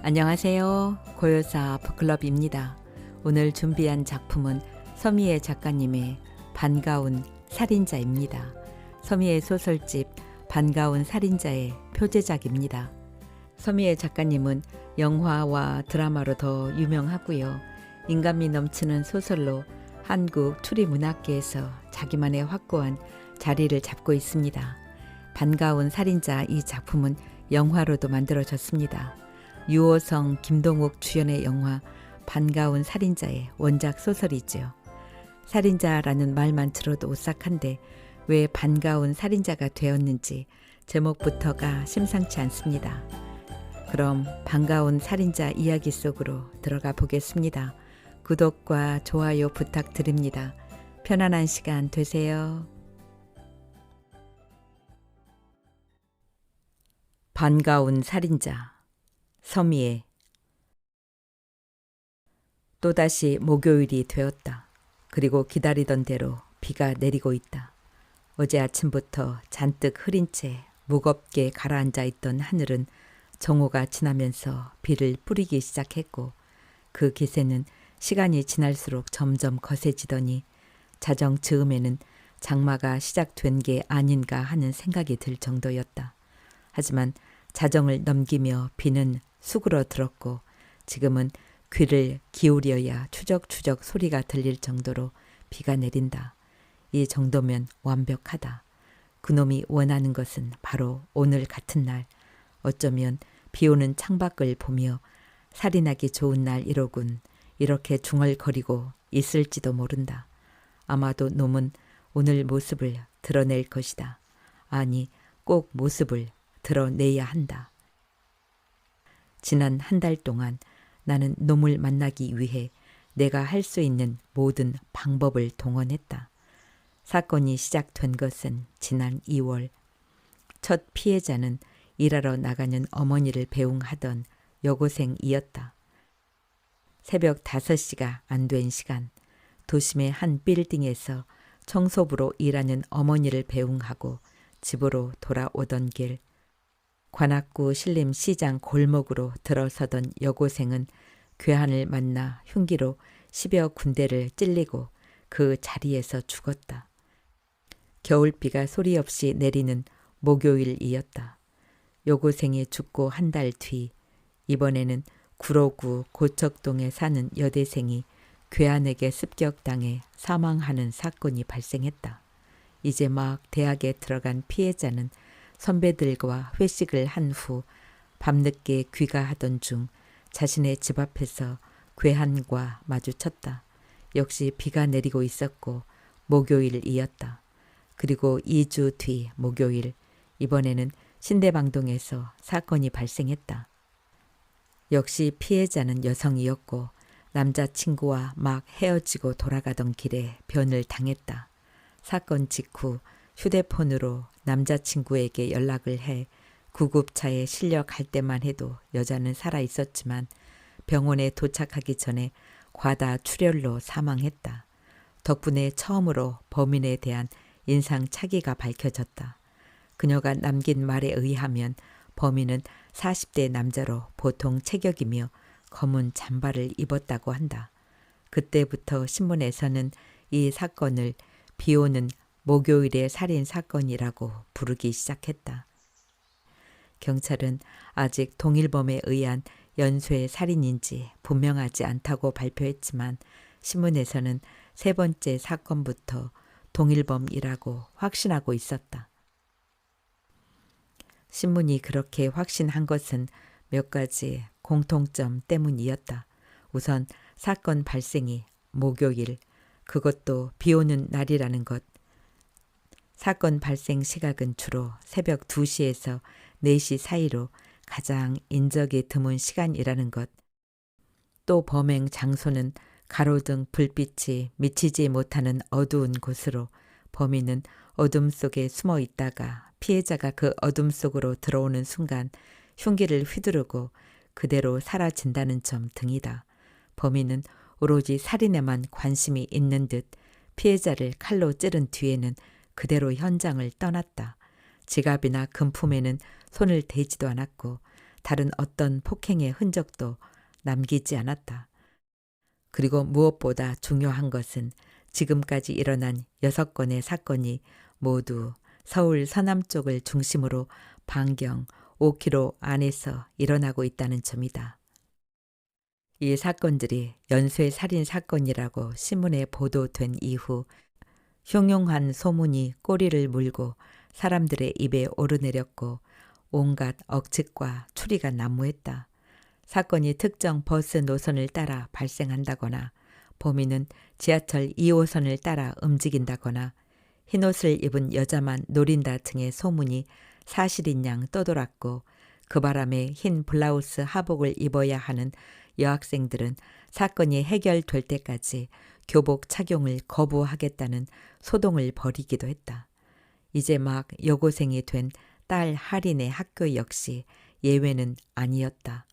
안녕하세요. 고요사 북클럽입니다. 오늘 준비한 작품은 서미애 작가님의 반가운 살인자입니다. 서미애 소설집 반가운 살인자의 표제작입니다. 서미애 작가님은 영화와 드라마로 더 유명하고요. 인간미 넘치는 소설로 한국 추리문학계에서 자기만의 확고한 자리를 잡고 있습니다. 반가운 살인자 이 작품은 영화로도 만들어졌습니다. 유호성, 김동욱 주연의 영화 반가운 살인자의 원작 소설이죠. 살인자라는 말만 들어도 오싹한데 왜 반가운 살인자가 되었는지 제목부터가 심상치 않습니다. 그럼 반가운 살인자 이야기 속으로 들어가 보겠습니다. 구독과 좋아요 부탁드립니다. 편안한 시간 되세요. 반가운 살인자 서미애. 또다시 목요일이 되었다. 그리고 기다리던 대로 비가 내리고 있다. 어제 아침부터 잔뜩 흐린 채 무겁게 가라앉아 있던 하늘은 정오가 지나면서 비를 뿌리기 시작했고 그 기세는 시간이 지날수록 점점 거세지더니 자정 즈음에는 장마가 시작된 게 아닌가 하는 생각이 들 정도였다. 하지만 자정을 넘기며 비는 수그러 들었고 지금은 귀를 기울여야 추적추적 소리가 들릴 정도로 비가 내린다. 이 정도면 완벽하다. 그놈이 원하는 것은 바로 오늘 같은 날, 어쩌면 비오는 창밖을 보며 살인하기 좋은 날 이로군 이렇게 중얼거리고 있을지도 모른다. 아마도 놈은 오늘 모습을 드러낼 것이다. 아니, 꼭 모습을 드러내야 한다. 지난 한 달 동안 나는 놈을 만나기 위해 내가 할 수 있는 모든 방법을 동원했다. 사건이 시작된 것은 지난 2월. 첫 피해자는 일하러 나가는 어머니를 배웅하던 여고생이었다. 새벽 5시가 안 된 시간, 도심의 한 빌딩에서 청소부로 일하는 어머니를 배웅하고 집으로 돌아오던 길, 관악구 신림시장 골목으로 들어서던 여고생은 괴한을 만나 흉기로 10여 군데를 찔리고 그 자리에서 죽었다. 겨울비가 소리 없이 내리는 목요일이었다. 여고생이 죽고 한 달 뒤, 이번에는 구로구 고척동에 사는 여대생이 괴한에게 습격당해 사망하는 사건이 발생했다. 이제 막 대학에 들어간 피해자는 선배들과 회식을 한 후 밤늦게 귀가하던 중 자신의 집 앞에서 괴한과 마주쳤다. 역시 비가 내리고 있었고 목요일이었다. 그리고 2주 뒤 목요일, 이번에는 신대방동에서 사건이 발생했다. 역시 피해자는 여성이었고 남자친구와 막 헤어지고 돌아가던 길에 변을 당했다. 사건 직후 휴대폰으로 남자친구에게 연락을 해 구급차에 실려 갈 때만 해도 여자는 살아 있었지만 병원에 도착하기 전에 과다 출혈로 사망했다. 덕분에 처음으로 범인에 대한 인상 차기가 밝혀졌다. 그녀가 남긴 말에 의하면 범인은 40대 남자로 보통 체격이며 검은 잠바를 입었다고 한다. 그때부터 신문에서는 이 사건을 비오는 목요일의 살인 사건이라고 부르기 시작했다. 경찰은 아직 동일범에 의한 연쇄 살인인지 분명하지 않다고 발표했지만 신문에서는 세 번째 사건부터 동일범이라고 확신하고 있었다. 신문이 그렇게 확신한 것은 몇 가지 공통점 때문이었다. 우선 사건 발생이 목요일, 그것도 비 오는 날이라는 것. 사건 발생 시각은 주로 새벽 2시에서 4시 사이로 가장 인적이 드문 시간이라는 것. 또 범행 장소는 가로등 불빛이 미치지 못하는 어두운 곳으로 범인은 어둠 속에 숨어 있다가 피해자가 그 어둠 속으로 들어오는 순간 흉기를 휘두르고 그대로 사라진다는 점 등이다. 범인은 오로지 살인에만 관심이 있는 듯 피해자를 칼로 찌른 뒤에는 그대로 현장을 떠났다. 지갑이나 금품에는 손을 대지도 않았고 다른 어떤 폭행의 흔적도 남기지 않았다. 그리고 무엇보다 중요한 것은 지금까지 일어난 6건의 사건이 모두 서울 서남 쪽을 중심으로 반경 5km 안에서 일어나고 있다는 점이다. 이 사건들이 연쇄 살인 사건이라고 신문에 보도된 이후 흉흉한 소문이 꼬리를 물고 사람들의 입에 오르내렸고 온갖 억측과 추리가 난무했다. 사건이 특정 버스 노선을 따라 발생한다거나 범인은 지하철 2호선을 따라 움직인다거나 흰옷을 입은 여자만 노린다 등의 소문이 사실인 양 떠돌았고 그 바람에 흰 블라우스 하복을 입어야 하는 여학생들은 사건이 해결될 때까지 교복 착용을 거부하겠다는 소동을 벌이기도 했다. 이제 막 여고생이 된 딸 할인의 학교 역시 예외는 아니었다.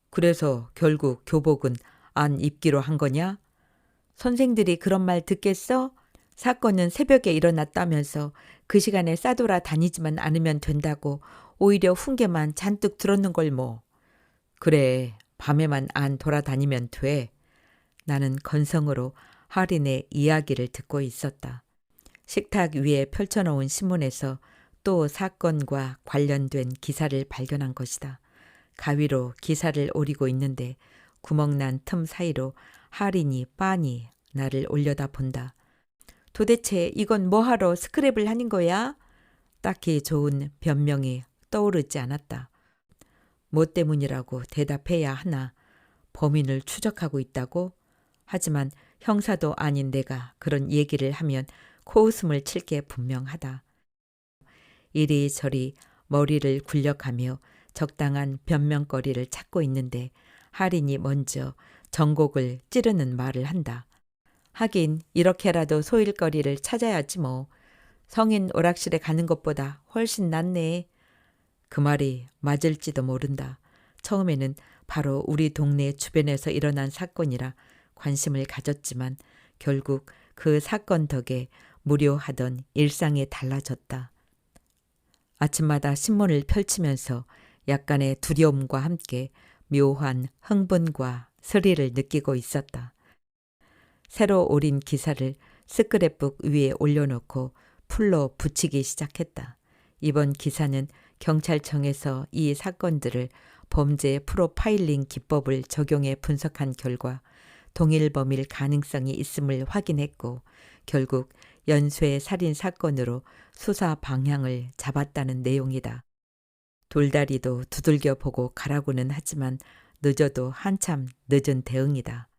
그래서 결국 교복은 안 입기로 한 거냐? 선생들이 그런 말 듣겠어? 사건은 새벽에 일어났다면서 그 시간에 싸돌아 다니지만 않으면 된다고 오히려 훈계만 잔뜩 들었는 걸 뭐. 그래, 밤에만 안 돌아다니면 돼. 나는 건성으로 할인의 이야기를 듣고 있었다. 식탁 위에 펼쳐놓은 신문에서 또 사건과 관련된 기사를 발견한 것이다. 가위로 기사를 오리고 있는데 구멍난 틈 사이로 할인이 빤히 나를 올려다본다. 도대체 이건 뭐하러 스크랩을 하는 거야? 딱히 좋은 변명이 떠오르지 않았다. 뭐 때문이라고 대답해야 하나. 범인을 추적하고 있다고? 하지만 형사도 아닌 내가 그런 얘기를 하면 코웃음을 칠 게 분명하다. 이리저리 머리를 굴려가며 적당한 변명거리를 찾고 있는데 할인이 먼저 전곡을 찌르는 말을 한다. 하긴 이렇게라도 소일거리를 찾아야지 뭐. 성인 오락실에 가는 것보다 훨씬 낫네. 그 말이 맞을지도 모른다. 처음에는 바로 우리 동네 주변에서 일어난 사건이라 관심을 가졌지만 결국 그 사건 덕에 무료하던 일상이 달라졌다. 아침마다 신문을 펼치면서 약간의 두려움과 함께 묘한 흥분과 스릴을 느끼고 있었다. 새로 오린 기사를 스크랩북 위에 올려놓고 풀로 붙이기 시작했다. 이번 기사는 경찰청에서 이 사건들을 범죄 프로파일링 기법을 적용해 분석한 결과 동일 범일 가능성이 있음을 확인했고 결국 연쇄 살인 사건으로 수사 방향을 잡았다는 내용이다. 돌다리도 두들겨 보고 가라고는 하지만 늦어도 한참 늦은 대응이다.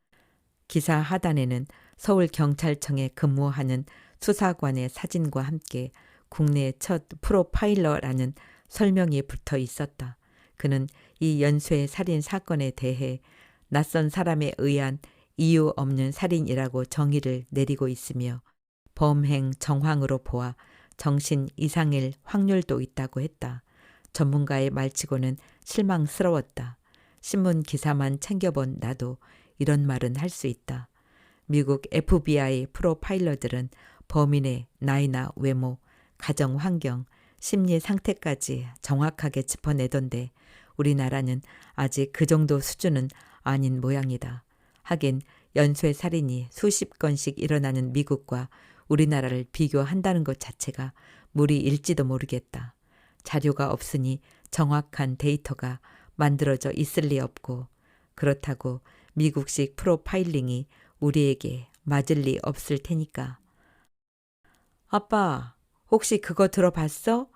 기사 하단에는 서울경찰청에 근무하는 수사관의 사진과 함께 국내 첫 프로파일러라는 설명이 붙어 있었다. 그는 이 연쇄 살인 사건에 대해 낯선 사람에 의한 이유 없는 살인이라고 정의를 내리고 있으며 범행 정황으로 보아 정신 이상일 확률도 있다고 했다. 전문가의 말치고는 실망스러웠다. 신문 기사만 챙겨본 나도 이런 말은 할 수 있다. 미국 FBI 프로파일러들은 범인의 나이나 외모, 가정 환경, 심리 상태까지 정확하게 짚어내던데 우리나라는 아직 그 정도 수준은 아닌 모양이다. 하긴 연쇄 살인이 수십 건씩 일어나는 미국과 우리나라를 비교한다는 것 자체가 무리일지도 모르겠다. 자료가 없으니 정확한 데이터가 만들어져 있을 리 없고 그렇다고 미국식 프로파일링이 우리에게 맞을 리 없을 테니까. 아빠, 혹시 그거 들어봤어?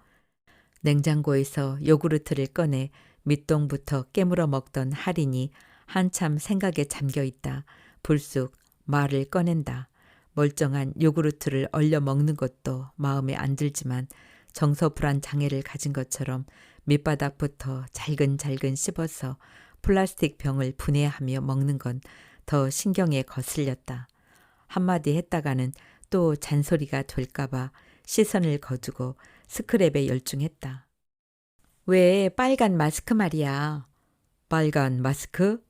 냉장고에서 요구르트를 꺼내 밑동부터 깨물어 먹던 할인이 한참 생각에 잠겨 있다. 불쑥 말을 꺼낸다. 멀쩡한 요구르트를 얼려 먹는 것도 마음에 안 들지만 정서불안 장애를 가진 것처럼 밑바닥부터 잘근잘근 씹어서 플라스틱 병을 분해하며 먹는 건 더 신경에 거슬렸다. 한마디 했다가는 또 잔소리가 될까봐 시선을 거두고 스크랩에 열중했다. 왜 빨간 마스크 말이야. 빨간 마스크?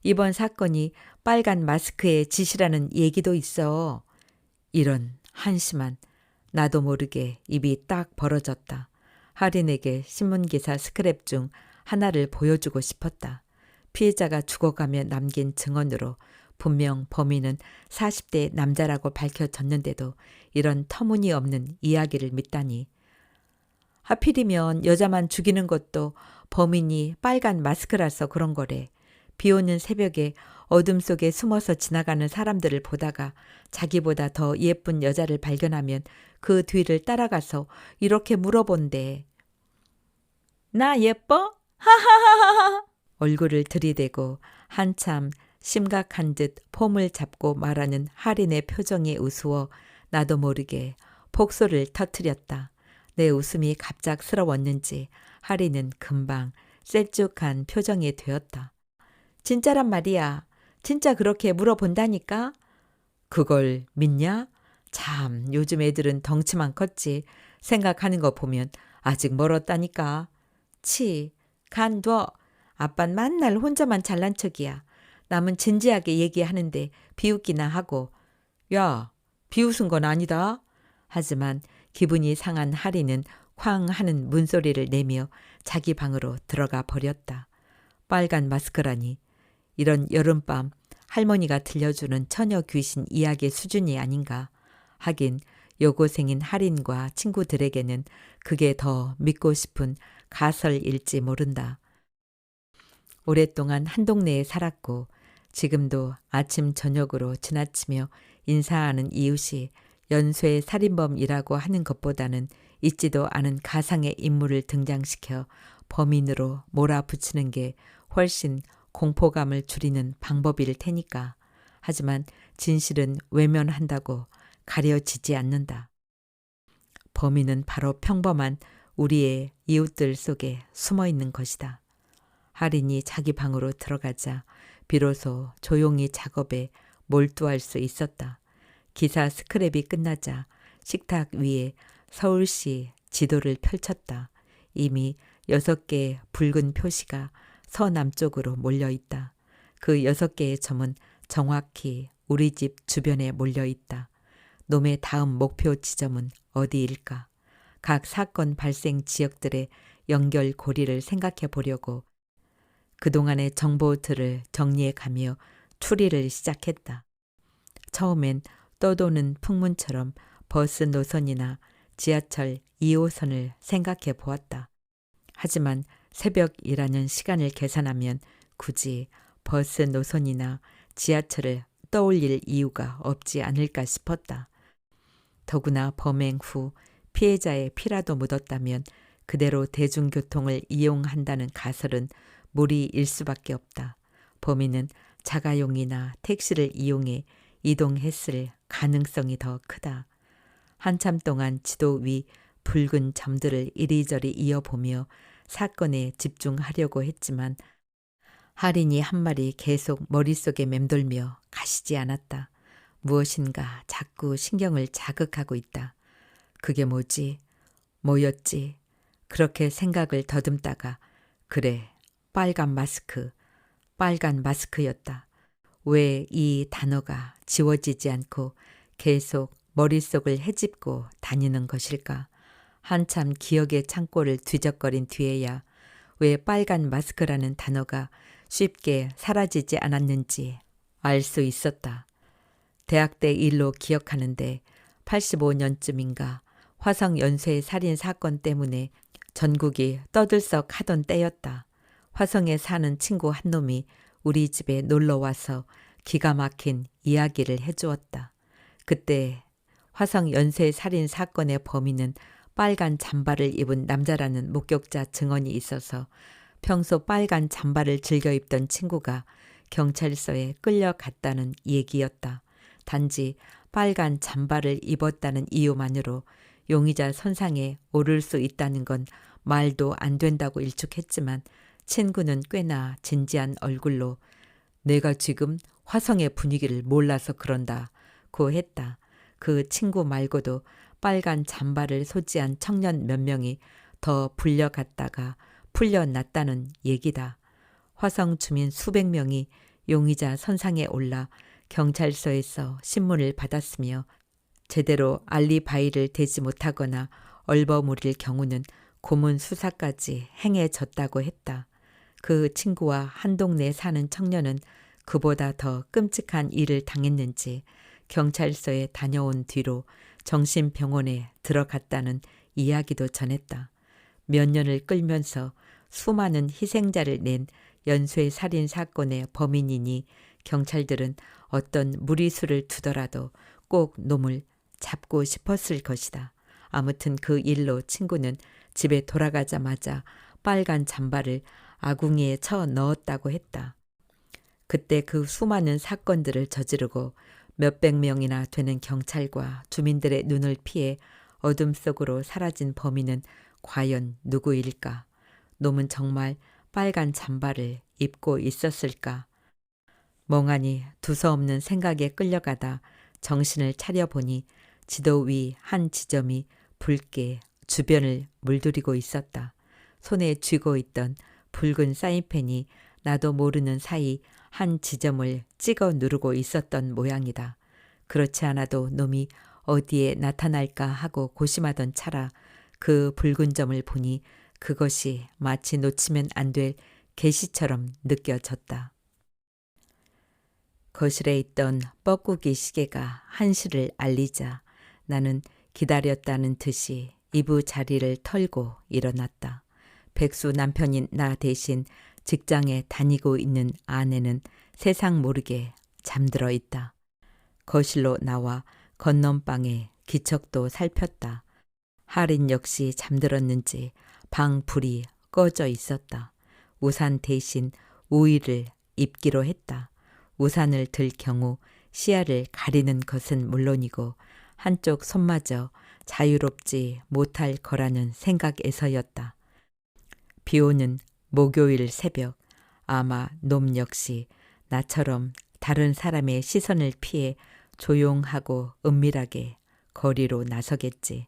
이번 사건이 빨간 마스크의 짓이라는 얘기도 있어. 이런 한심한. 나도 모르게 입이 딱 벌어졌다. 할인에게 신문기사 스크랩 중 하나를 보여주고 싶었다. 피해자가 죽어가며 남긴 증언으로 분명 범인은 40대 남자라고 밝혀졌는데도 이런 터무니없는 이야기를 믿다니. 하필이면 여자만 죽이는 것도 범인이 빨간 마스크라서 그런 거래. 비 오는 새벽에 어둠 속에 숨어서 지나가는 사람들을 보다가 자기보다 더 예쁜 여자를 발견하면 그 뒤를 따라가서 이렇게 물어본대. 나 예뻐? 하하하하하. 얼굴을 들이대고 한참 심각한 듯 폼을 잡고 말하는 할인의 표정이 우스워 나도 모르게 폭소를 터뜨렸다. 내 웃음이 갑작스러웠는지 할인은 금방 셀쭉한 표정이 되었다. 진짜란 말이야. 진짜 그렇게 물어본다니까? 그걸 믿냐? 참, 요즘 애들은 덩치만 컸지. 생각하는 거 보면 아직 멀었다니까. 치, 간둬. 아빤 맨날 혼자만 잘난 척이야. 남은 진지하게 얘기하는데 비웃기나 하고. 야, 비웃은 건 아니다. 하지만 기분이 상한 할인은 쾅 하는 문소리를 내며 자기 방으로 들어가 버렸다. 빨간 마스크라니. 이런 여름밤 할머니가 들려주는 처녀 귀신 이야기 수준이 아닌가. 하긴 여고생인 할인과 친구들에게는 그게 더 믿고 싶은 가설일지 모른다. 오랫동안 한 동네에 살았고 지금도 아침 저녁으로 지나치며 인사하는 이웃이 연쇄 살인범이라고 하는 것보다는 있지도 않은 가상의 인물을 등장시켜 범인으로 몰아붙이는 게 훨씬 공포감을 줄이는 방법일 테니까. 하지만 진실은 외면한다고 가려지지 않는다. 범인은 바로 평범한 우리의 이웃들 속에 숨어 있는 것이다. 할인이 자기 방으로 들어가자 비로소 조용히 작업에 몰두할 수 있었다. 기사 스크랩이 끝나자 식탁 위에 서울시 지도를 펼쳤다. 이미 6개의 붉은 표시가 서남쪽으로 몰려있다. 그 6개의 점은 정확히 우리 집 주변에 몰려있다. 놈의 다음 목표 지점은 어디일까? 각 사건 발생 지역들의 연결고리를 생각해 보려고 그동안의 정보들을 정리해 가며 추리를 시작했다. 처음엔 떠도는 풍문처럼 버스 노선이나 지하철 2호선을 생각해 보았다. 하지만 새벽이라는 시간을 계산하면 굳이 버스 노선이나 지하철을 떠올릴 이유가 없지 않을까 싶었다. 더구나 범행 후 피해자의 피라도 묻었다면 그대로 대중교통을 이용한다는 가설은 무리일 수밖에 없다. 범인은 자가용이나 택시를 이용해 이동했을 가능성이 더 크다. 한참 동안 지도 위 붉은 점들을 이리저리 이어보며 사건에 집중하려고 했지만 할인이 한 말이 계속 머릿속에 맴돌며 가시지 않았다. 무엇인가 자꾸 신경을 자극하고 있다. 그게 뭐지? 뭐였지? 그렇게 생각을 더듬다가 그래, 빨간 마스크였다. 왜 이 단어가 지워지지 않고 계속 머릿속을 헤집고 다니는 것일까? 한참 기억의 창고를 뒤적거린 뒤에야 왜 빨간 마스크라는 단어가 쉽게 사라지지 않았는지 알 수 있었다. 대학 때 일로 기억하는데 85년쯤인가 화성 연쇄 살인 사건 때문에 전국이 떠들썩하던 때였다. 화성에 사는 친구 한 놈이 우리 집에 놀러와서 기가 막힌 이야기를 해주었다. 그때 화성 연쇄 살인 사건의 범인은 빨간 잠바를 입은 남자라는 목격자 증언이 있어서 평소 빨간 잠바를 즐겨 입던 친구가 경찰서에 끌려갔다는 얘기였다. 단지 빨간 잠바를 입었다는 이유만으로 용의자 선상에 오를 수 있다는 건 말도 안 된다고 일축했지만 친구는 꽤나 진지한 얼굴로 내가 지금 화성의 분위기를 몰라서 그런다고 했다. 그 친구 말고도 빨간 잠바를 소지한 청년 몇 명이 더 불려갔다가 풀려났다는 얘기다. 화성 주민 수백 명이 용의자 선상에 올라 경찰서에서 신문을 받았으며 제대로 알리바이를 대지 못하거나 얼버무릴 경우는 고문 수사까지 행해졌다고 했다. 그 친구와 한 동네에 사는 청년은 그보다 더 끔찍한 일을 당했는지 경찰서에 다녀온 뒤로 정신병원에 들어갔다는 이야기도 전했다. 몇 년을 끌면서 수많은 희생자를 낸 연쇄 살인 사건의 범인이니 경찰들은 어떤 무리수를 두더라도 꼭 놈을 잡고 싶었을 것이다. 아무튼 그 일로 친구는 집에 돌아가자마자 빨간 잠바를 아궁이에 쳐 넣었다고 했다. 그때 그 수많은 사건들을 저지르고 몇백 명이나 되는 경찰과 주민들의 눈을 피해 어둠 속으로 사라진 범인은 과연 누구일까? 놈은 정말 빨간 잠바를 입고 있었을까? 멍하니 두서없는 생각에 끌려가다 정신을 차려보니 지도 위 한 지점이 붉게 주변을 물들이고 있었다. 손에 쥐고 있던 붉은 사인펜이 나도 모르는 사이 한 지점을 찍어 누르고 있었던 모양이다. 그렇지 않아도 놈이 어디에 나타날까 하고 고심하던 차라 그 붉은 점을 보니 그것이 마치 놓치면 안 될 계시처럼 느껴졌다. 거실에 있던 뻐꾸기 시계가 1시를 알리자 나는 기다렸다는 듯이 이부 자리를 털고 일어났다. 백수 남편인 나 대신 직장에 다니고 있는 아내는 세상 모르게 잠들어 있다. 거실로 나와 건넌방에 기척도 살폈다. 할인 역시 잠들었는지 방 불이 꺼져 있었다. 우산 대신 우의를 입기로 했다. 우산을 들 경우 시야를 가리는 것은 물론이고 한쪽 손마저 자유롭지 못할 거라는 생각에서였다. 비오는 목요일 새벽 아마 놈 역시 나처럼 다른 사람의 시선을 피해 조용하고 은밀하게 거리로 나서겠지.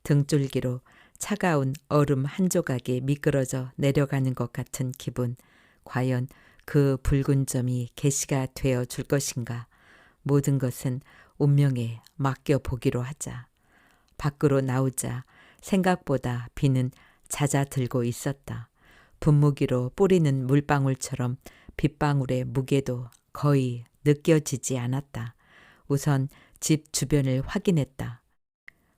등줄기로 차가운 얼음 한 조각이 미끄러져 내려가는 것 같은 기분. 과연 그 붉은 점이 계시가 되어 줄 것인가. 모든 것은 운명에 맡겨보기로 하자. 밖으로 나오자 생각보다 비는 잦아들고 있었다. 분무기로 뿌리는 물방울처럼 빗방울의 무게도 거의 느껴지지 않았다. 우선 집 주변을 확인했다.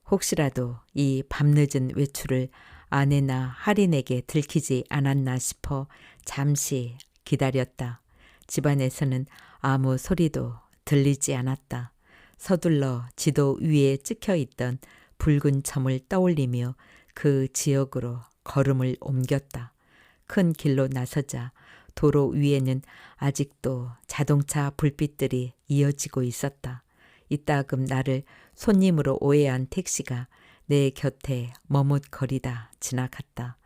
혹시라도 이 밤늦은 외출을 아내나 할인에게 들키지 않았나 싶어 잠시 기다렸다. 집안에서는 아무 소리도 들리지 않았다. 서둘러 지도 위에 찍혀있던 붉은 점을 떠올리며 그 지역으로 걸음을 옮겼다. 큰 길로 나서자 도로 위에는 아직도 자동차 불빛들이 이어지고 있었다. 이따금 나를 손님으로 오해한 택시가 내 곁에 머뭇거리다 지나갔다.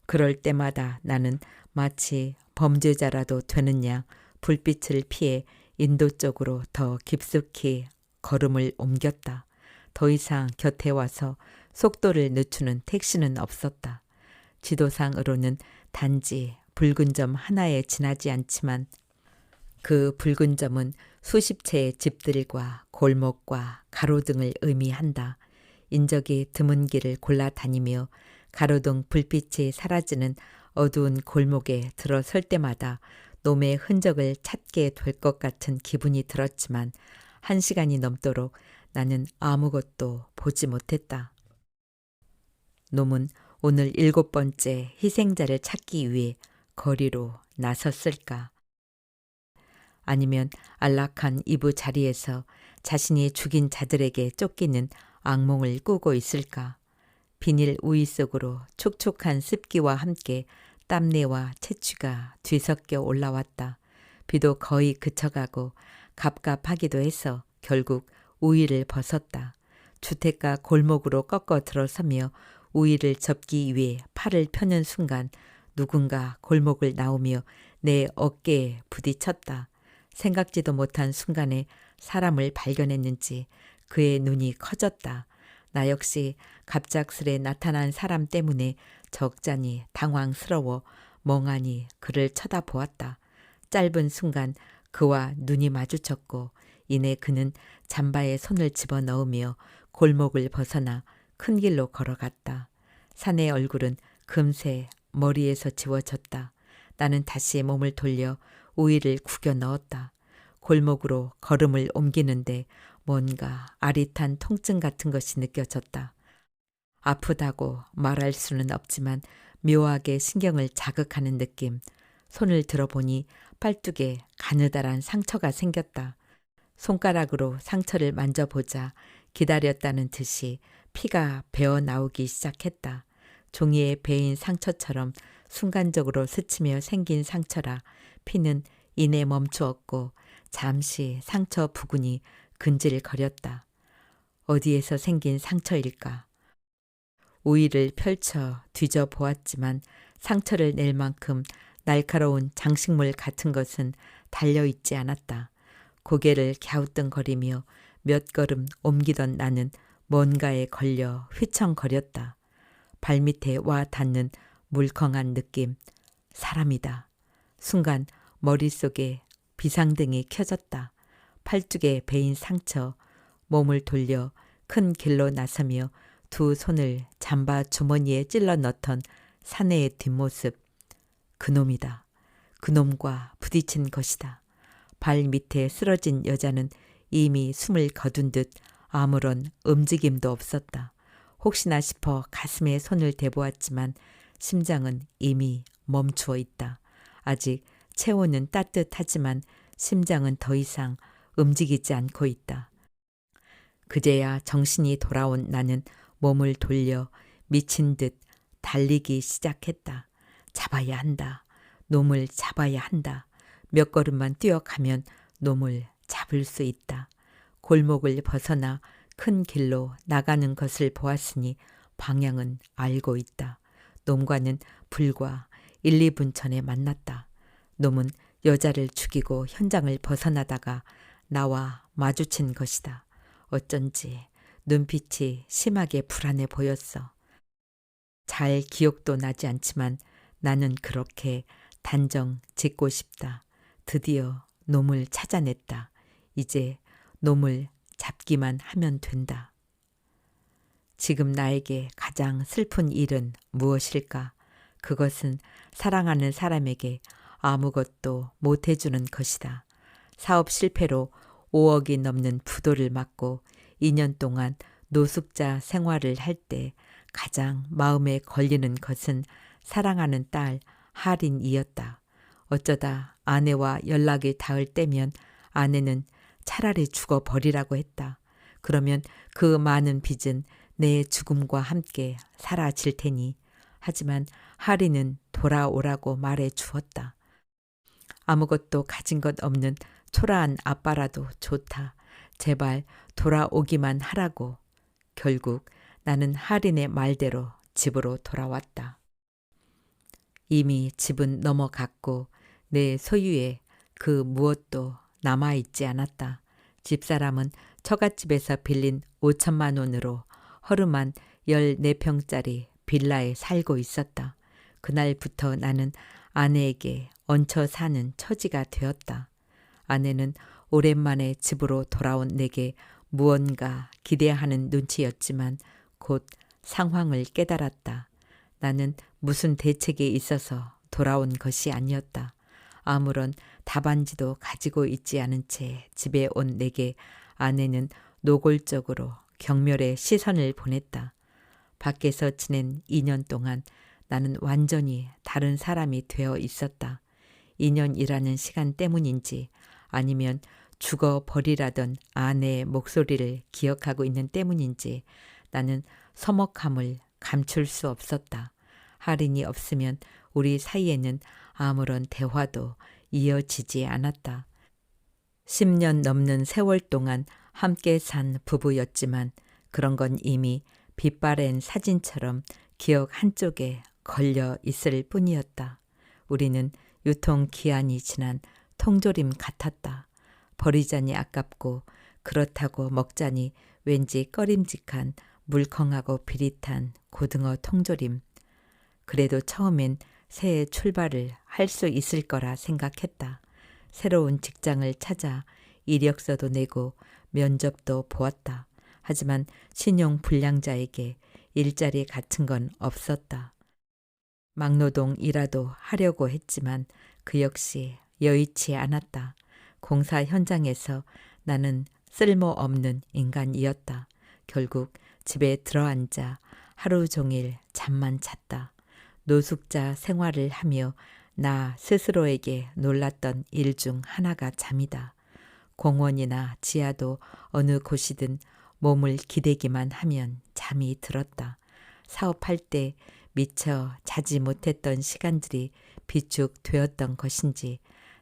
그럴 때마다 나는 마치 범죄자라도 되는 양 불빛을 피해 인도 쪽으로 더 깊숙이 걸음을 옮겼다. 더 이상 곁에 와서 속도를 늦추는 택시는 없었다. 지도상으로는 단지 붉은 점 하나에 지나지 않지만 그 붉은 점은 수십 채의 집들과 골목과 가로등을 의미한다. 인적이 드문 길을 골라 다니며 가로등 불빛이 사라지는 어두운 골목에 들어설 때마다 놈의 흔적을 찾게 될 것 같은 기분이 들었지만 1시간이 넘도록 나는 아무것도 보지 못했다. 놈은 오늘 7번째 희생자를 찾기 위해 거리로 나섰을까? 아니면 안락한 이부 자리에서 자신이 죽인 자들에게 쫓기는 악몽을 꾸고 있을까? 비닐 우이 속으로 촉촉한 습기와 함께 땀내와 채취가 뒤섞여 올라왔다. 비도 거의 그쳐가고 갑갑하기도 해서 결국 우이를 벗었다. 주택가 골목으로 꺾어 들어서며 우이를 접기 위해 팔을 펴는 순간 누군가 골목을 나오며 내 어깨에 부딪혔다. 생각지도 못한 순간에 사람을 발견했는지 그의 눈이 커졌다. 나 역시 갑작스레 나타난 사람 때문에 적잖이 당황스러워 멍하니 그를 쳐다보았다. 짧은 순간 그와 눈이 마주쳤고 이내 그는 잠바에 손을 집어넣으며 골목을 벗어나 큰 길로 걸어갔다. 사내의 얼굴은 금세 머리에서 지워졌다. 나는 다시 몸을 돌려 우위를 구겨 넣었다. 골목으로 걸음을 옮기는데 뭔가 아릿한 통증 같은 것이 느껴졌다. 아프다고 말할 수는 없지만 묘하게 신경을 자극하는 느낌. 손을 들어보니 팔뚝에 가느다란 상처가 생겼다. 손가락으로 상처를 만져보자 기다렸다는 듯이 피가 배어 나오기 시작했다. 종이에 베인 상처처럼 순간적으로 스치며 생긴 상처라 피는 이내 멈추었고 잠시 상처 부근이 근질거렸다. 어디에서 생긴 상처일까? 우위를 펼쳐 뒤져 보았지만 상처를 낼 만큼 날카로운 장식물 같은 것은 달려있지 않았다. 고개를 갸우뚱거리며 몇 걸음 옮기던 나는 뭔가에 걸려 휘청거렸다. 발밑에 와 닿는 물컹한 느낌. 사람이다. 순간 머릿속에 비상등이 켜졌다. 팔뚝에 베인 상처, 몸을 돌려 큰 길로 나서며 두 손을 잠바 주머니에 찔러 넣던 사내의 뒷모습. 그놈이다. 그놈과 부딪힌 것이다. 발 밑에 쓰러진 여자는 이미 숨을 거둔 듯 아무런 움직임도 없었다. 혹시나 싶어 가슴에 손을 대보았지만 심장은 이미 멈추어 있다. 아직 체온은 따뜻하지만 심장은 더 이상 움직이지 않고 있다. 그제야 정신이 돌아온 나는 몸을 돌려 미친 듯 달리기 시작했다. 잡아야 한다. 놈을 잡아야 한다. 몇 걸음만 뛰어가면 놈을 잡을 수 있다. 골목을 벗어나 큰 길로 나가는 것을 보았으니 방향은 알고 있다. 놈과는 불과 1, 2분 전에 만났다. 놈은 여자를 죽이고 현장을 벗어나다가 나와 마주친 것이다. 어쩐지 눈빛이 심하게 불안해 보였어. 잘 기억도 나지 않지만 나는 그렇게 단정 짓고 싶다. 드디어 놈을 찾아냈다. 이제 놈을 잡기만 하면 된다. 지금 나에게 가장 슬픈 일은 무엇일까? 그것은 사랑하는 사람에게 아무것도 못해주는 것이다. 사업 실패로 5억이 넘는 부도를 맞고 2년 동안 노숙자 생활을 할 때 가장 마음에 걸리는 것은 사랑하는 딸 하린이었다. 어쩌다 아내와 연락이 닿을 때면 아내는 차라리 죽어버리라고 했다. 그러면 그 많은 빚은 내 죽음과 함께 사라질 테니. 하지만 하린은 돌아오라고 말해 주었다. 아무것도 가진 것 없는 초라한 아빠라도 좋다. 제발 돌아오기만 하라고. 결국 나는 하린의 말대로 집으로 돌아왔다. 이미 집은 넘어갔고 내 소유에 그 무엇도 남아있지 않았다. 집사람은 처갓집에서 빌린 5천만 원으로 허름한 14평짜리 빌라에 살고 있었다. 그날부터 나는 아내에게 얹혀 사는 처지가 되었다. 아내는 오랜만에 집으로 돌아온 내게 무언가 기대하는 눈치였지만 곧 상황을 깨달았다. 나는 무슨 대책이 있어서 돌아온 것이 아니었다. 아무런 답안지도 가지고 있지 않은 채 집에 온 내게 아내는 노골적으로 경멸의 시선을 보냈다. 밖에서 지낸 2년 동안 나는 완전히 다른 사람이 되어 있었다. 2년이라는 시간 때문인지 아니면 죽어버리라던 아내의 목소리를 기억하고 있는 때문인지 나는 서먹함을 감출 수 없었다. 할인이 없으면 우리 사이에는 아무런 대화도 이어지지 않았다. 10년 넘는 세월 동안 함께 산 부부였지만 그런 건 이미 빛바랜 사진처럼 기억 한쪽에 걸려 있을 뿐이었다. 우리는 유통기한이 지난 통조림 같았다. 버리자니 아깝고 그렇다고 먹자니 왠지 꺼림직한 물컹하고 비릿한 고등어 통조림. 그래도 처음엔 새 출발을 할 수 있을 거라 생각했다. 새로운 직장을 찾아 이력서도 내고 면접도 보았다. 하지만 신용 불량자에게 일자리 같은 건 없었다. 막노동이라도 하려고 했지만 그 역시 여의치 않았다. 공사 현장에서 나는 쓸모없는 인간이었다. 결국 집에 들어앉아 하루 종일 잠만 잤다. 노숙자 생활을 하며 나 스스로에게 놀랐던 일 중 하나가 잠이다. 공원이나 지하도 어느 곳이든 몸을 기대기만 하면 잠이 들었다. 사업할 때 미처 자지 못했던 시간들이 비축되었던 것인지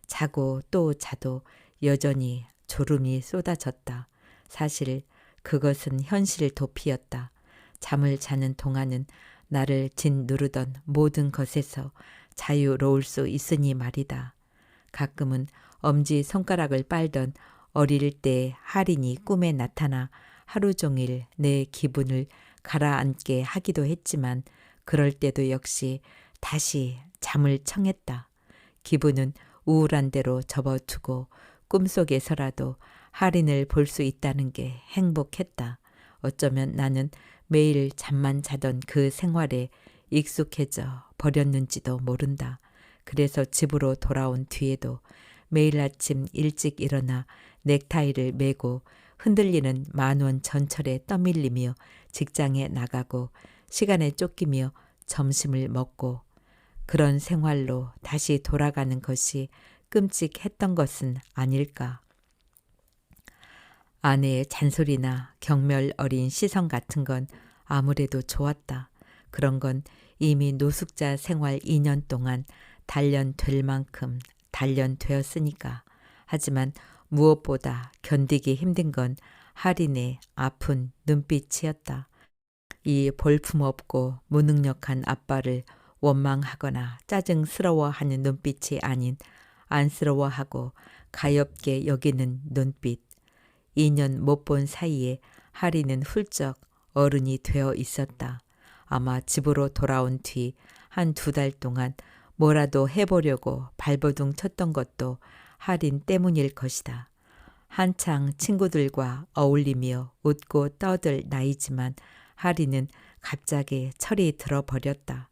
자고 또 자도 여전히 졸음이 쏟아졌다. 사실 그것은 현실 도피였다. 잠을 자는 동안은 나를 짓누르던 모든 것에서 자유로울 수 있으니 말이다. 가끔은 엄지 손가락을 빨던 어릴 때 할인이 꿈에 나타나 하루 종일 내 기분을 가라앉게 하기도 했지만 그럴 때도 역시 다시 잠을 청했다. 기분은 우울한 대로 접어두고 꿈속에서라도 할인을 볼 수 있다는 게 행복했다. 어쩌면 나는 매일 잠만 자던 그 생활에 익숙해져 버렸는지도 모른다. 그래서 집으로 돌아온 뒤에도 매일 아침 일찍 일어나 넥타이를 매고 흔들리는 10,000원 전철에 떠밀리며 직장에 나가고 시간에 쫓기며 점심을 먹고 그런 생활로 다시 돌아가는 것이 끔찍했던 것은 아닐까. 아내의 잔소리나 경멸 어린 시선 같은 건 아무래도 좋았다. 그런 건 이미 노숙자 생활 2년 동안 단련될 만큼 단련되었으니까. 하지만 무엇보다 견디기 힘든 건 할인의 아픈 눈빛이었다. 이 볼품없고 무능력한 아빠를 원망하거나 짜증스러워하는 눈빛이 아닌 안쓰러워하고 가엾게 여기는 눈빛. 2년 못 본 사이에 할인은 훌쩍 어른이 되어 있었다. 아마 집으로 돌아온 뒤 한 2달 동안 뭐라도 해보려고 발버둥 쳤던 것도 할인 때문일 것이다. 한창 친구들과 어울리며 웃고 떠들 나이지만 할인은 갑자기 철이 들어버렸다.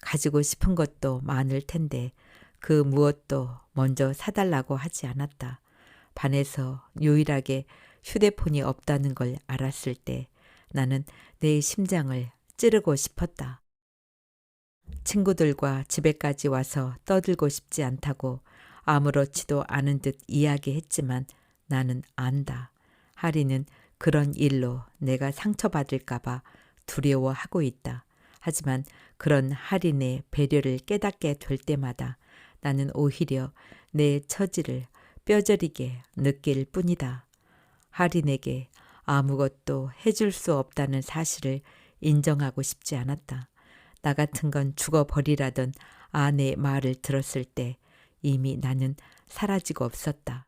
가지고 싶은 것도 많을 텐데 그 무엇도 먼저 사달라고 하지 않았다. 반에서 유일하게 휴대폰이 없다는 걸 알았을 때 나는 내 심장을 찌르고 싶었다. 친구들과 집에까지 와서 떠들고 싶지 않다고 아무렇지도 않은 듯 이야기했지만 나는 안다. 할인은 그런 일로 내가 상처받을까 봐 두려워하고 있다. 하지만 그런 할인의 배려를 깨닫게 될 때마다 나는 오히려 내 처지를 뼈저리게 느낄 뿐이다. 할인에게 아무것도 해줄 수 없다는 사실을 인정하고 싶지 않았다. 나 같은 건 죽어버리라던 아내의 말을 들었을 때 이미 나는 사라지고 없었다.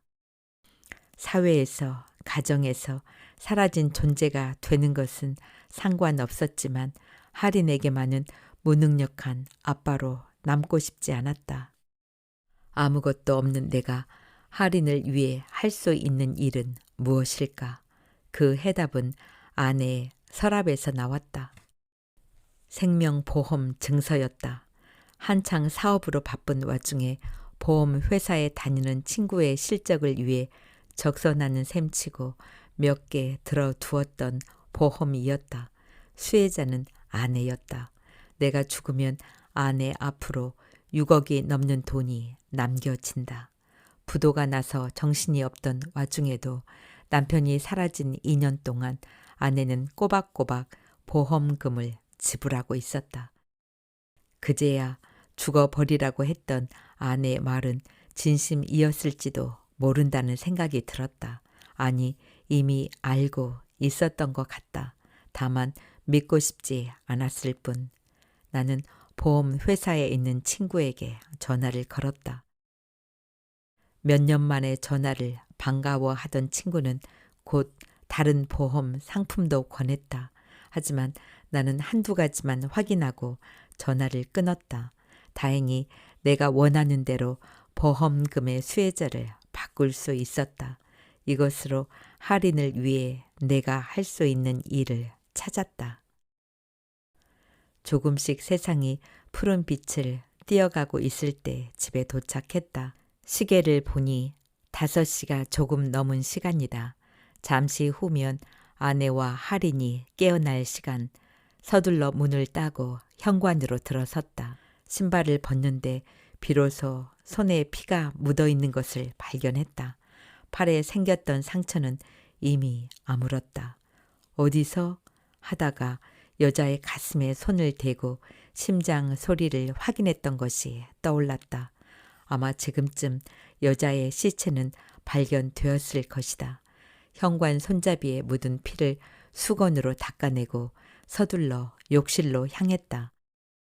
사회에서, 가정에서 사라진 존재가 되는 것은 상관없었지만 할인에게만은 무능력한 아빠로 남고 싶지 않았다. 아무것도 없는 내가 할인을 위해 할 수 있는 일은 무엇일까? 그 해답은 아내의 서랍에서 나왔다. 생명보험 증서였다. 한창 사업으로 바쁜 와중에 보험회사에 다니는 친구의 실적을 위해 적선하는 셈치고 몇 개 들어두었던 보험이었다. 수혜자는 아내였다. 내가 죽으면 아내 앞으로 6억이 넘는 돈이 남겨진다. 부도가 나서 정신이 없던 와중에도 남편이 사라진 2년 동안 아내는 꼬박꼬박 보험금을 지불하고 있었다. 그제야 죽어버리라고 했던 아내의 말은 진심이었을지도 모른다는 생각이 들었다. 아니, 이미 알고 있었던 것 같다. 다만 믿고 싶지 않았을 뿐. 나는 보험회사에 있는 친구에게 전화를 걸었다. 몇 년 만에 전화를 반가워하던 친구는 곧 다른 보험 상품도 권했다. 하지만 나는 한두 가지만 확인하고 전화를 끊었다. 다행히 내가 원하는 대로 보험금의 수혜자를 바꿀 수 있었다. 이것으로 할인을 위해 내가 할 수 있는 일을 찾았다. 조금씩 세상이 푸른 빛을 띄어가고 있을 때 집에 도착했다. 시계를 보니 5시가 조금 넘은 시간이다. 잠시 후면 아내와 할인이 깨어날 시간. 서둘러 문을 따고 현관으로 들어섰다. 신발을 벗는데 비로소 손에 피가 묻어 있는 것을 발견했다. 팔에 생겼던 상처는 이미 아물었다. 어디서? 하다가 여자의 가슴에 손을 대고 심장 소리를 확인했던 것이 떠올랐다. 아마 지금쯤 여자의 시체는 발견되었을 것이다. 현관 손잡이에 묻은 피를 수건으로 닦아내고 서둘러 욕실로 향했다.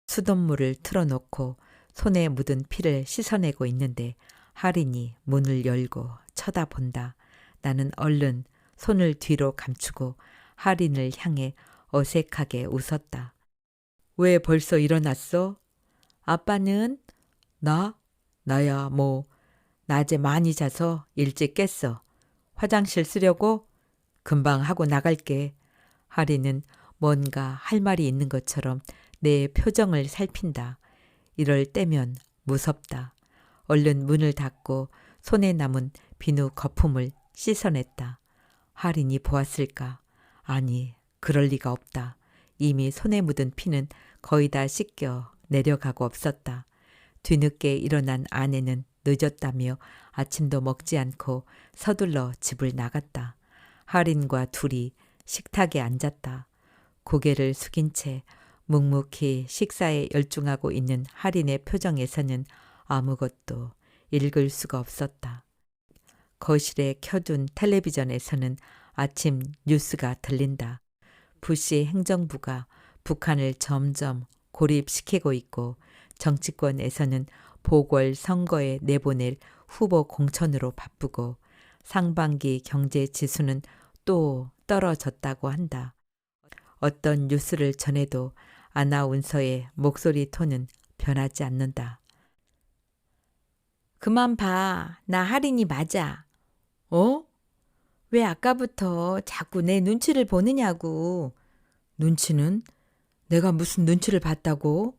수돗물을 틀어놓고 손에 묻은 피를 씻어내고 있는데 할인이 문을 열고 쳐다본다. 나는 얼른 손을 뒤로 감추고 할인을 향해 어색하게 웃었다. 왜 벌써 일어났어? 아빠는? 나야 뭐 낮에 많이 자서 일찍 깼어. 화장실 쓰려고? 금방 하고 나갈게. 할인은 뭔가 할 말이 있는 것처럼 내 표정을 살핀다. 이럴 때면 무섭다. 얼른 문을 닫고 손에 남은 비누 거품을 씻어냈다. 할인이 보았을까? 아니, 그럴 리가 없다. 이미 손에 묻은 피는 거의 다 씻겨 내려가고 없었다. 뒤늦게 일어난 아내는 늦었다며 아침도 먹지 않고 서둘러 집을 나갔다. 할인과 둘이 식탁에 앉았다. 고개를 숙인 채 묵묵히 식사에 열중하고 있는 할인의 표정에서는 아무것도 읽을 수가 없었다. 거실에 켜둔 텔레비전에서는 아침 뉴스가 들린다. 부시 행정부가 북한을 점점 고립시키고 있고 정치권에서는 보궐선거에 내보낼 후보 공천으로 바쁘고 상반기 경제 지수는 또 떨어졌다고 한다. 어떤 뉴스를 전해도 아나운서의 목소리 톤은 변하지 않는다. 그만 봐. 나 할인이 맞아. 어? 왜 아까부터 자꾸 내 눈치를 보느냐고. 눈치는? 내가 무슨 눈치를 봤다고?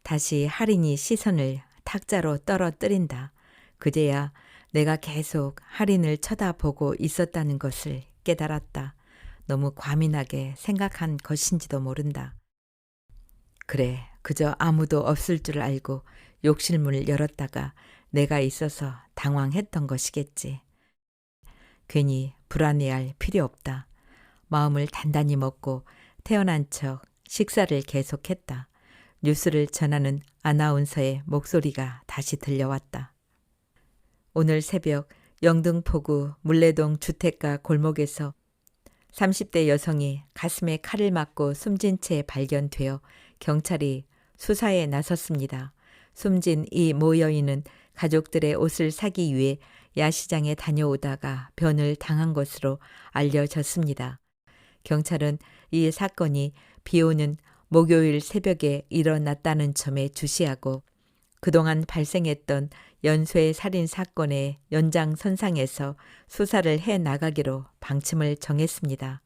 다시 할인이 시선을 탁자로 떨어뜨린다. 그제야 내가 계속 할인을 쳐다보고 있었다는 것을 깨달았다. 너무 과민하게 생각한 것인지도 모른다. 그래, 그저 아무도 없을 줄 알고 욕실 문을 열었다가 내가 있어서 당황했던 것이겠지. 괜히 불안해할 필요 없다. 마음을 단단히 먹고 태어난 척 식사를 계속했다. 뉴스를 전하는 아나운서의 목소리가 다시 들려왔다. 오늘 새벽 영등포구 물레동 주택가 골목에서 30대 여성이 가슴에 칼을 맞고 숨진 채 발견되어 경찰이 수사에 나섰습니다. 숨진 이 모 여인은 가족들의 옷을 사기 위해 야시장에 다녀오다가 변을 당한 것으로 알려졌습니다. 경찰은 이 사건이 비오는 목요일 새벽에 일어났다는 점에 주시하고 그동안 발생했던 연쇄 살인 사건의 연장선상에서 수사를 해 나가기로 방침을 정했습니다.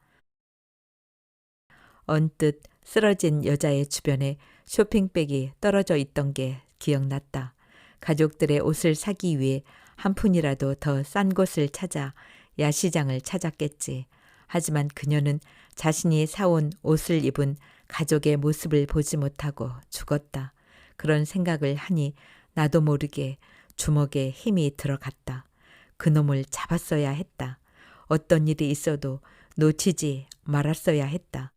언뜻 쓰러진 여자의 주변에 쇼핑백이 떨어져 있던 게 기억났다. 가족들의 옷을 사기 위해 한 푼이라도 더 싼 곳을 찾아 야시장을 찾았겠지. 하지만 그녀는 자신이 사온 옷을 입은 가족의 모습을 보지 못하고 죽었다. 그런 생각을 하니 나도 모르게 주먹에 힘이 들어갔다. 그놈을 잡았어야 했다. 어떤 일이 있어도 놓치지 말았어야 했다.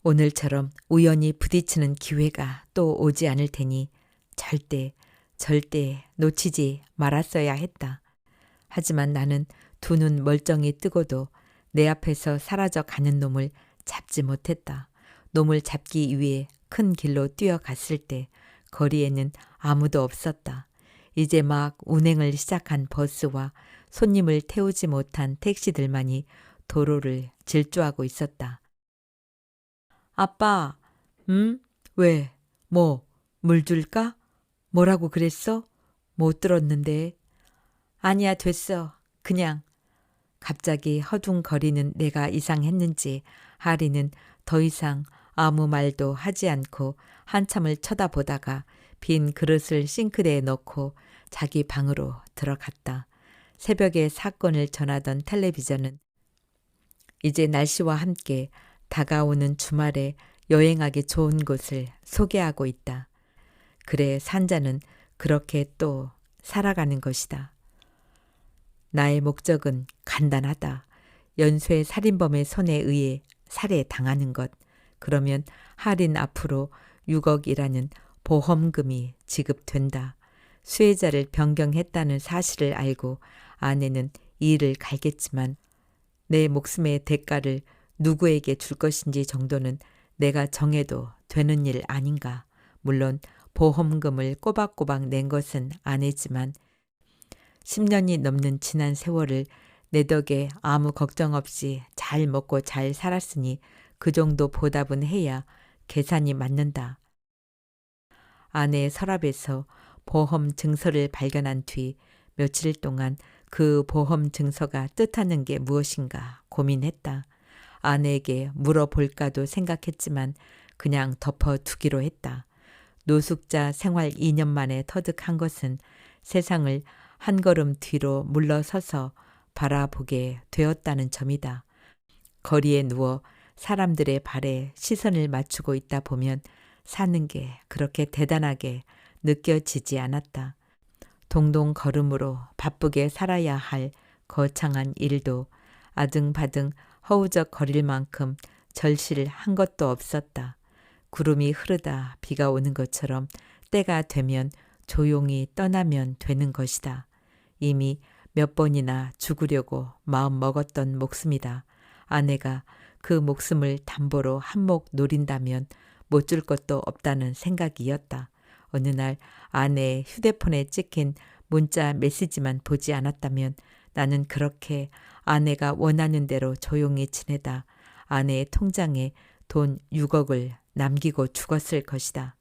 오늘처럼 우연히 부딪히는 기회가 또 오지 않을 테니 절대 놓치지 말았어야 했다. 하지만 나는 두 눈 멀쩡히 뜨고도 내 앞에서 사라져 가는 놈을 잡지 못했다. 놈을 잡기 위해 큰 길로 뛰어갔을 때 거리에는 아무도 없었다. 이제 막 운행을 시작한 버스와 손님을 태우지 못한 택시들만이 도로를 질주하고 있었다. 아빠, 왜? 물 줄까? 뭐라고 그랬어? 못 들었는데. 아니야, 됐어. 그냥. 갑자기 허둥거리는 내가 이상했는지 하리는 더 이상 아무 말도 하지 않고 한참을 쳐다보다가 빈 그릇을 싱크대에 넣고 자기 방으로 들어갔다. 새벽에 사건을 전하던 텔레비전은 이제 날씨와 함께 다가오는 주말에 여행하기 좋은 곳을 소개하고 있다. 그래, 산자는 그렇게 또 살아가는 것이다. 나의 목적은 간단하다. 연쇄 살인범의 손에 의해 살해당하는 것. 그러면 할인 앞으로 6억이라는 보험금이 지급된다. 수혜자를 변경했다는 사실을 알고 아내는 이를 갈겠지만 내 목숨의 대가를 누구에게 줄 것인지 정도는 내가 정해도 되는 일 아닌가. 물론 보험금을 꼬박꼬박 낸 것은 아니지만 10년이 넘는 지난 세월을 내 덕에 아무 걱정 없이 잘 먹고 잘 살았으니 그 정도 보답은 해야 계산이 맞는다. 아내의 서랍에서 보험 증서를 발견한 뒤 며칠 동안 그 보험 증서가 뜻하는 게 무엇인가 고민했다. 아내에게 물어볼까도 생각했지만 그냥 덮어두기로 했다. 노숙자 생활 2년 만에 터득한 것은 세상을 한 걸음 뒤로 물러서서 바라보게 되었다는 점이다. 거리에 누워 사람들의 발에 시선을 맞추고 있다 보면 사는 게 그렇게 대단하게 느껴지지 않았다. 동동 걸음으로 바쁘게 살아야 할 거창한 일도 아등바등 허우적거릴 만큼 절실한 것도 없었다. 구름이 흐르다 비가 오는 것처럼 때가 되면 조용히 떠나면 되는 것이다. 이미 몇 번이나 죽으려고 마음 먹었던 목숨이다. 아내가 그 목숨을 담보로 한몫 노린다면 못 줄 것도 없다는 생각이었다. 어느 날 아내의 휴대폰에 찍힌 문자 메시지만 보지 않았다면 나는 그렇게 아내가 원하는 대로 조용히 지내다 아내의 통장에 돈 6억을 남기고 죽었을 것이다.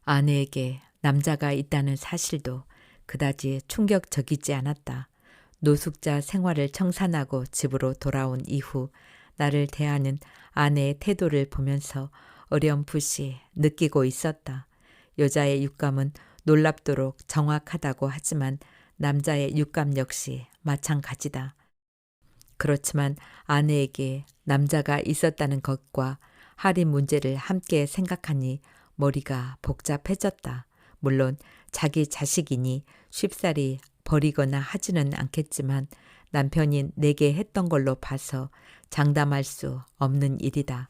아내에게 남자가 있다는 사실도 그다지 충격적이지 않았다. 노숙자 생활을 청산하고 집으로 돌아온 이후 나를 대하는 아내의 태도를 보면서 어렴풋이 느끼고 있었다. 여자의 육감은 놀랍도록 정확하다고 하지만 남자의 육감 역시 마찬가지다. 그렇지만 아내에게 남자가 있었다는 것과 할인 문제를 함께 생각하니 머리가 복잡해졌다. 물론 자기 자식이니 쉽사리 버리거나 하지는 않겠지만 남편이 내게 했던 걸로 봐서 장담할 수 없는 일이다.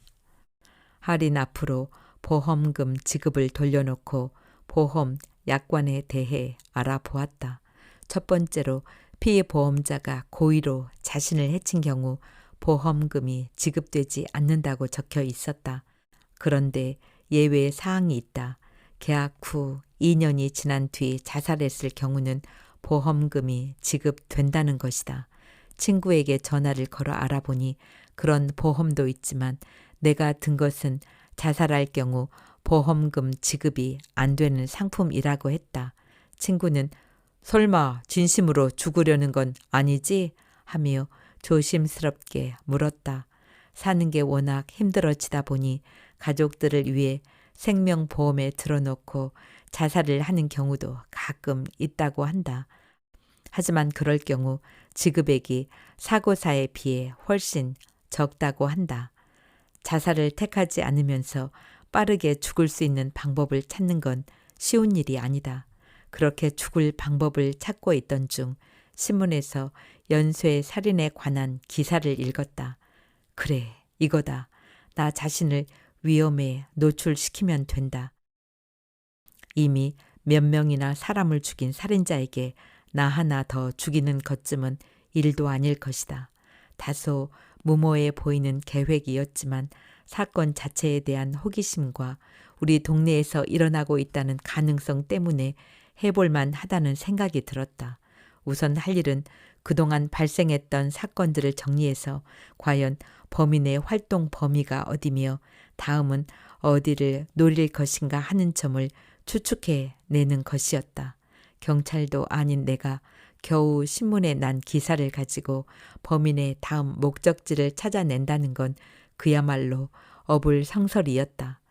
할인 앞으로 보험금 지급을 돌려놓고 보험 약관에 대해 알아보았다. 첫 번째로 피보험자가 고의로 자신을 해친 경우 보험금이 지급되지 않는다고 적혀 있었다. 그런데 예외 사항이 있다. 계약 후 2년이 지난 뒤 자살했을 경우는 보험금이 지급된다는 것이다. 친구에게 전화를 걸어 알아보니 그런 보험도 있지만 내가 든 것은 자살할 경우 보험금 지급이 안 되는 상품이라고 했다. 친구는 설마 진심으로 죽으려는 건 아니지? 하며 조심스럽게 물었다. 사는 게 워낙 힘들어지다 보니 가족들을 위해 생명보험에 들어놓고 자살을 하는 경우도 가끔 있다고 한다. 하지만 그럴 경우 지급액이 사고사에 비해 훨씬 적다고 한다. 자살을 택하지 않으면서 빠르게 죽을 수 있는 방법을 찾는 건 쉬운 일이 아니다. 그렇게 죽을 방법을 찾고 있던 중 신문에서 연쇄 살인에 관한 기사를 읽었다. 그래, 이거다. 나 자신을 위험에 노출시키면 된다. 이미 몇 명이나 사람을 죽인 살인자에게 나 하나 더 죽이는 것쯤은 일도 아닐 것이다. 다소 무모해 보이는 계획이었지만 사건 자체에 대한 호기심과 우리 동네에서 일어나고 있다는 가능성 때문에 해볼만 하다는 생각이 들었다. 우선 할 일은 그동안 발생했던 사건들을 정리해서 과연 범인의 활동 범위가 어디며 다음은 어디를 노릴 것인가 하는 점을 추측해 내는 것이었다. 경찰도 아닌 내가 겨우 신문에 난 기사를 가지고 범인의 다음 목적지를 찾아낸다는 건 그야말로 어불성설이었다.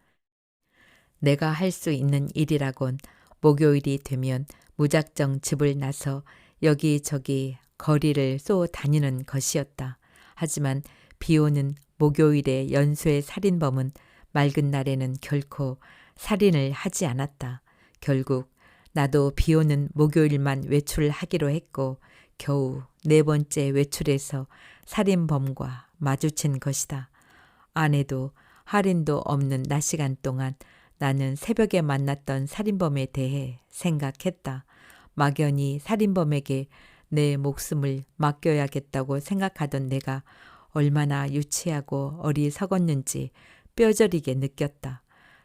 내가 할 수 있는 일이라곤 목요일이 되면 무작정 집을 나서 여기저기 거리를 쏘 다니는 것이었다. 하지만 비 오는 목요일에 연쇄 살인범은 맑은 날에는 결코 살인을 하지 않았다. 결국 나도 비 오는 목요일만 외출하기로 했고 겨우 4번째 외출에서 살인범과 마주친 것이다. 아내도 할인도 없는 낮 시간 동안 나는 새벽에 만났던 살인범에 대해 생각했다. 막연히 살인범에게 내 목숨을 맡겨야겠다고 생각하던 내가 얼마나 유치하고 어리석었는지 뼈저리게 느꼈다.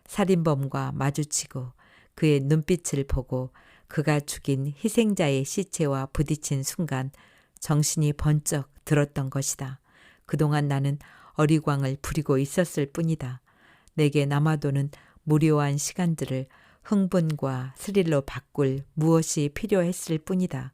살인범과 마주치고 그의 눈빛을 보고 그가 죽인 희생자의 시체와 부딪힌 순간 정신이 번쩍 들었던 것이다. 그동안 나는 어리광을 부리고 있었을 뿐이다. 내게 남아도는 무료한 시간들을 흥분과 스릴로 바꿀 무엇이 필요했을 뿐이다.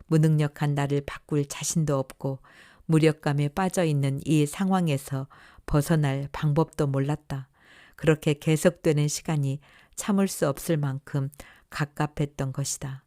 무능력한 나를 바꿀 자신도 없고 무력감에 빠져있는 이 상황에서 벗어날 방법도 몰랐다. 그렇게 계속되는 시간이 참을 수 없을 만큼 갑갑했던 것이다.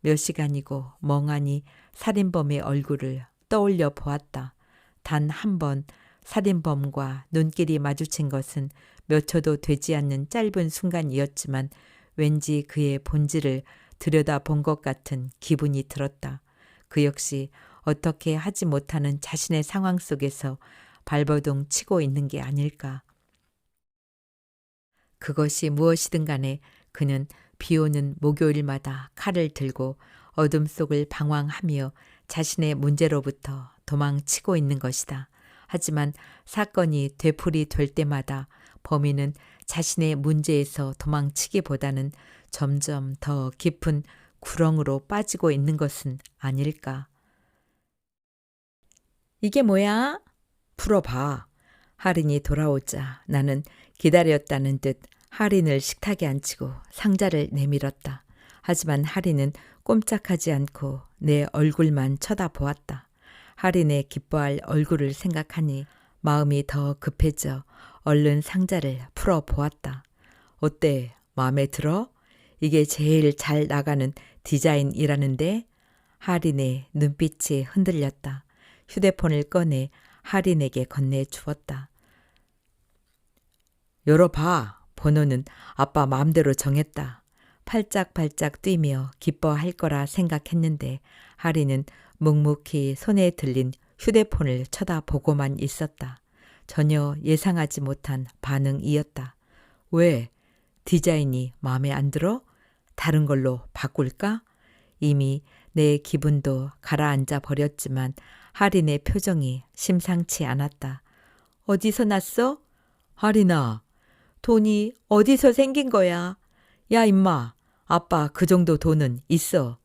몇 시간이고 멍하니 살인범의 얼굴을 떠올려 보았다. 단 한 번 살인범과 눈길이 마주친 것은 몇 초도 되지 않는 짧은 순간이었지만 왠지 그의 본질을 들여다본 것 같은 기분이 들었다. 그 역시 어떻게 하지 못하는 자신의 상황 속에서 발버둥 치고 있는 게 아닐까. 그것이 무엇이든 간에 그는 비 오는 목요일마다 칼을 들고 어둠 속을 방황하며 자신의 문제로부터 도망치고 있는 것이다. 하지만 사건이 되풀이 될 때마다 범인은 자신의 문제에서 도망치기보다는 점점 더 깊은 구렁으로 빠지고 있는 것은 아닐까. 이게 뭐야? 풀어봐. 할인이 돌아오자 나는 기다렸다는 듯 할인을 식탁에 앉히고 상자를 내밀었다. 하지만 할인은 꼼짝하지 않고 내 얼굴만 쳐다보았다. 할인의 기뻐할 얼굴을 생각하니 마음이 더 급해져 얼른 상자를 풀어보았다. 어때? 마음에 들어? 이게 제일 잘 나가는 디자인이라는데? 할인의 눈빛이 흔들렸다. 휴대폰을 꺼내 할인에게 건네주었다. 열어봐. 번호는 아빠 마음대로 정했다. 팔짝팔짝 뛰며 기뻐할 거라 생각했는데 할인은 묵묵히 손에 들린 휴대폰을 쳐다보고만 있었다. 전혀 예상하지 못한 반응이었다. 왜? 디자인이 마음에 안 들어? 다른 걸로 바꿀까? 이미 내 기분도 가라앉아 버렸지만 할인의 표정이 심상치 않았다. 어디서 났어? 할인아, 돈이 어디서 생긴 거야? 야 임마, 아빠 그 정도 돈은 있어.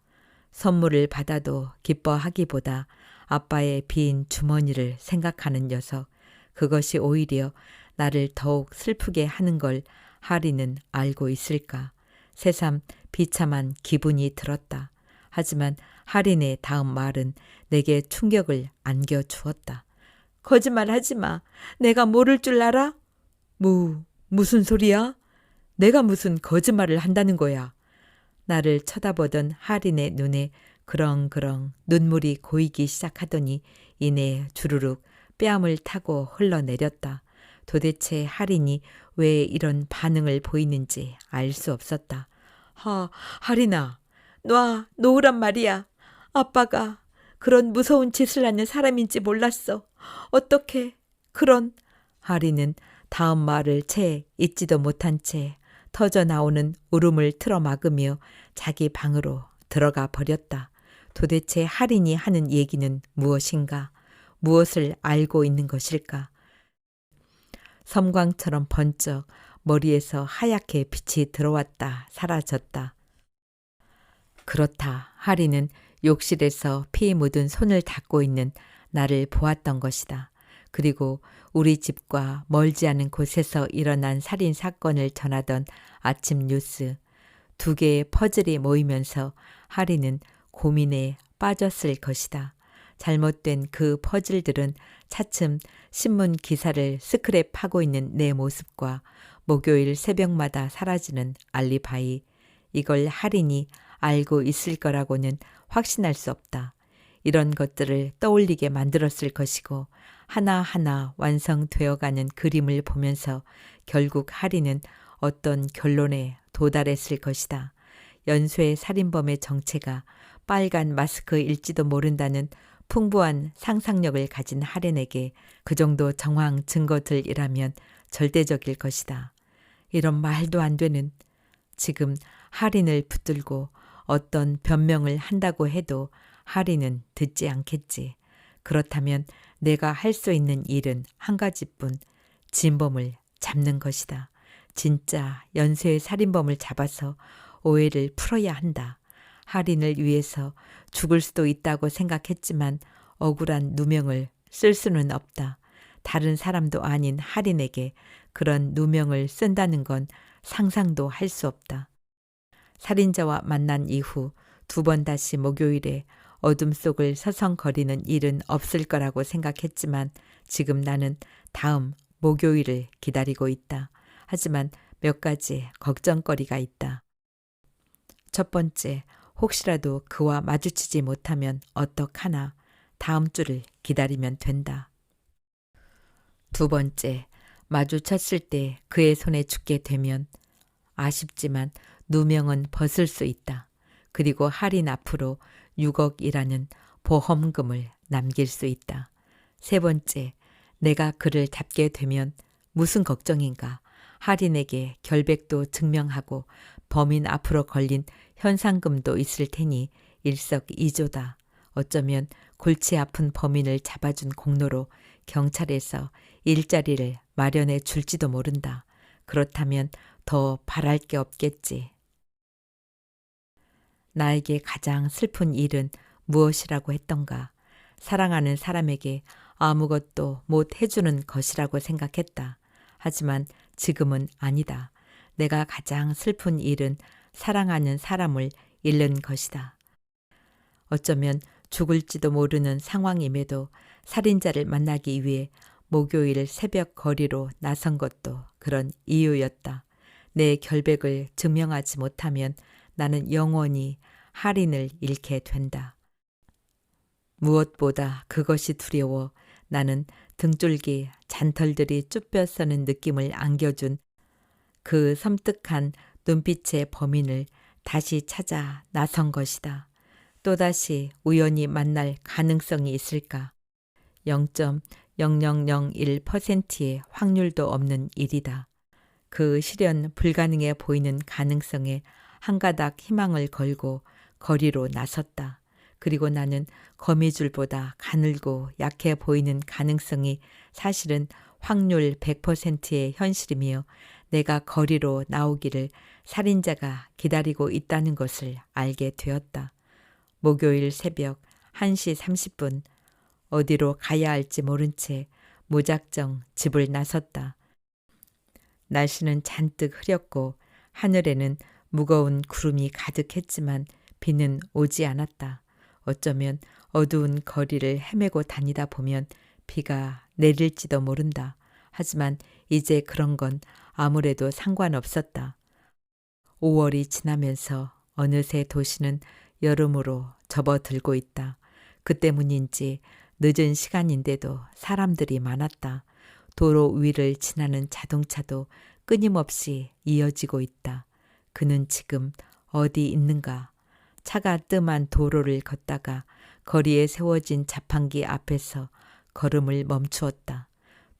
선물을 받아도 기뻐하기보다 아빠의 빈 주머니를 생각하는 녀석. 그것이 오히려 나를 더욱 슬프게 하는 걸 할인은 알고 있을까. 새삼 비참한 기분이 들었다. 하지만 할인의 다음 말은 내게 충격을 안겨주었다. 거짓말 하지 마. 내가 모를 줄 알아? 무슨 소리야? 내가 무슨 거짓말을 한다는 거야. 나를 쳐다보던 할인의 눈에 그렁그렁 눈물이 고이기 시작하더니 이내 주르륵 뺨을 타고 흘러내렸다. 도대체 할인이 왜 이런 반응을 보이는지 알 수 없었다. 할인아, 놓으란 말이야. 아빠가 그런 무서운 짓을 하는 사람인지 몰랐어. 어떻게 그런... 할인은 다음 말을 채 잊지도 못한 채 터져 나오는 울음을 틀어막으며 자기 방으로 들어가 버렸다. 도대체 할인이 하는 얘기는 무엇인가? 무엇을 알고 있는 것일까? 섬광처럼 번쩍 머리에서 하얗게 빛이 들어왔다 사라졌다. 그렇다. 할인은 욕실에서 피 묻은 손을 닦고 있는 나를 보았던 것이다. 그리고 우리 집과 멀지 않은 곳에서 일어난 살인 사건을 전하던 아침 뉴스. 2개의 퍼즐이 모이면서 할인은 고민에 빠졌을 것이다. 잘못된 그 퍼즐들은 차츰 신문 기사를 스크랩하고 있는 내 모습과 목요일 새벽마다 사라지는 알리바이, 이걸 할인이 알고 있을 거라고는 확신할 수 없다. 이런 것들을 떠올리게 만들었을 것이고 하나하나 완성되어가는 그림을 보면서 결국 할인은 어떤 결론에 도달했을 것이다. 연쇄 살인범의 정체가 빨간 마스크일지도 모른다는 풍부한 상상력을 가진 할인에게 그 정도 정황 증거들이라면 절대적일 것이다. 이런 말도 안 되는, 지금 할인을 붙들고 어떤 변명을 한다고 해도 할인은 듣지 않겠지. 그렇다면 내가 할 수 있는 일은 한 가지뿐, 진범을 잡는 것이다. 진짜 연쇄 살인범을 잡아서 오해를 풀어야 한다. 할인을 위해서 죽을 수도 있다고 생각했지만 억울한 누명을 쓸 수는 없다. 다른 사람도 아닌 할인에게 그런 누명을 쓴다는 건 상상도 할 수 없다. 살인자와 만난 이후 2번 다시 목요일에 어둠 속을 서성거리는 일은 없을 거라고 생각했지만 지금 나는 다음 목요일을 기다리고 있다. 하지만 몇 가지 걱정거리가 있다. 첫 번째, 혹시라도 그와 마주치지 못하면 어떡하나. 다음 주를 기다리면 된다. 두 번째, 마주쳤을 때 그의 손에 죽게 되면 아쉽지만 누명은 벗을 수 있다. 그리고 할인 앞으로 6억이라는 보험금을 남길 수 있다. 세 번째, 내가 그를 잡게 되면 무슨 걱정인가. 할인에게 결백도 증명하고 범인 앞으로 걸린 현상금도 있을 테니 일석이조다. 어쩌면 골치 아픈 범인을 잡아준 공로로 경찰에서 일자리를 마련해 줄지도 모른다. 그렇다면 더 바랄 게 없겠지. 나에게 가장 슬픈 일은 무엇이라고 했던가. 사랑하는 사람에게 아무것도 못 해주는 것이라고 생각했다. 하지만 지금은 아니다. 내가 가장 슬픈 일은 사랑하는 사람을 잃는 것이다. 어쩌면 죽을지도 모르는 상황임에도 살인자를 만나기 위해 목요일 새벽 거리로 나선 것도 그런 이유였다. 내 결백을 증명하지 못하면 나는 영원히 할인을 잃게 된다. 무엇보다 그것이 두려워 나는 등줄기 잔털들이 쭈뼛서는 느낌을 안겨준 그 섬뜩한 눈빛의 범인을 다시 찾아 나선 것이다. 또다시 우연히 만날 가능성이 있을까? 0.0001%의 확률도 없는 일이다. 그 실현 불가능해 보이는 가능성에 한 가닥 희망을 걸고 거리로 나섰다. 그리고 나는 거미줄보다 가늘고 약해 보이는 가능성이 사실은 확률 100%의 현실이며 내가 거리로 나오기를 살인자가 기다리고 있다는 것을 알게 되었다. 목요일 새벽 1시 30분 어디로 가야 할지 모른 채 무작정 집을 나섰다. 날씨는 잔뜩 흐렸고 하늘에는 무거운 구름이 가득했지만 비는 오지 않았다. 어쩌면 어두운 거리를 헤매고 다니다 보면 비가 내릴지도 모른다. 하지만 이제 그런 건 아무래도 상관없었다. 5월이 지나면서 어느새 도시는 여름으로 접어들고 있다. 그 때문인지 늦은 시간인데도 사람들이 많았다. 도로 위를 지나는 자동차도 끊임없이 이어지고 있다. 그는 지금 어디 있는가? 차가 뜸한 도로를 걷다가 거리에 세워진 자판기 앞에서 걸음을 멈추었다.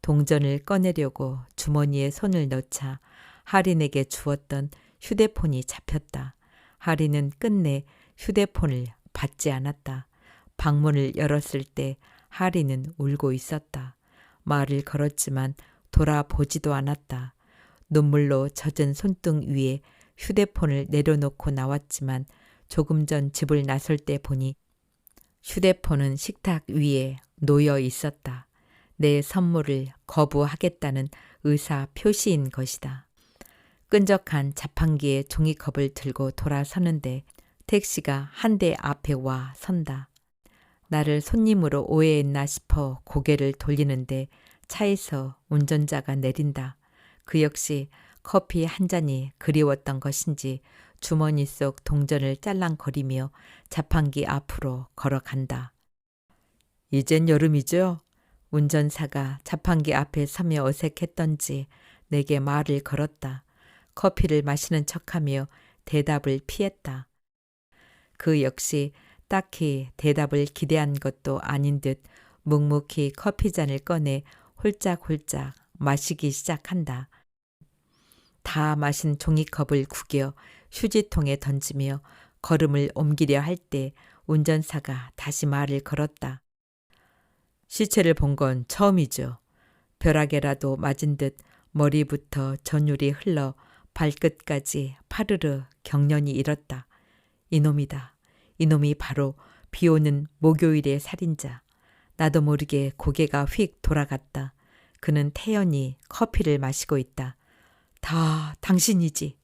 동전을 꺼내려고 주머니에 손을 넣자 할인에게 주었던 휴대폰이 잡혔다. 할인은 끝내 휴대폰을 받지 않았다. 방문을 열었을 때 할인은 울고 있었다. 말을 걸었지만 돌아보지도 않았다. 눈물로 젖은 손등 위에 휴대폰을 내려놓고 나왔지만 조금 전 집을 나설 때 보니 휴대폰은 식탁 위에 놓여 있었다. 내 선물을 거부하겠다는 의사 표시인 것이다. 끈적한 자판기에 종이컵을 들고 돌아서는데 택시가 한 대 앞에 와 선다. 나를 손님으로 오해했나 싶어 고개를 돌리는데 차에서 운전자가 내린다. 그 역시 커피 한 잔이 그리웠던 것인지 주머니 속 동전을 짤랑거리며 자판기 앞으로 걸어간다. 이젠 여름이죠? 운전사가 자판기 앞에 서며 어색했던지 내게 말을 걸었다. 커피를 마시는 척하며 대답을 피했다. 그 역시 딱히 대답을 기대한 것도 아닌 듯 묵묵히 커피잔을 꺼내 홀짝홀짝 마시기 시작한다. 다 마신 종이컵을 구겨 휴지통에 던지며 걸음을 옮기려 할 때 운전사가 다시 말을 걸었다. 시체를 본 건 처음이죠. 벼락에라도 맞은 듯 머리부터 전율이 흘러 발끝까지 파르르 경련이 일었다. 이놈이다. 이놈이 바로 비오는 목요일의 살인자. 나도 모르게 고개가 휙 돌아갔다. 그는 태연히 커피를 마시고 있다. 다 당신이지.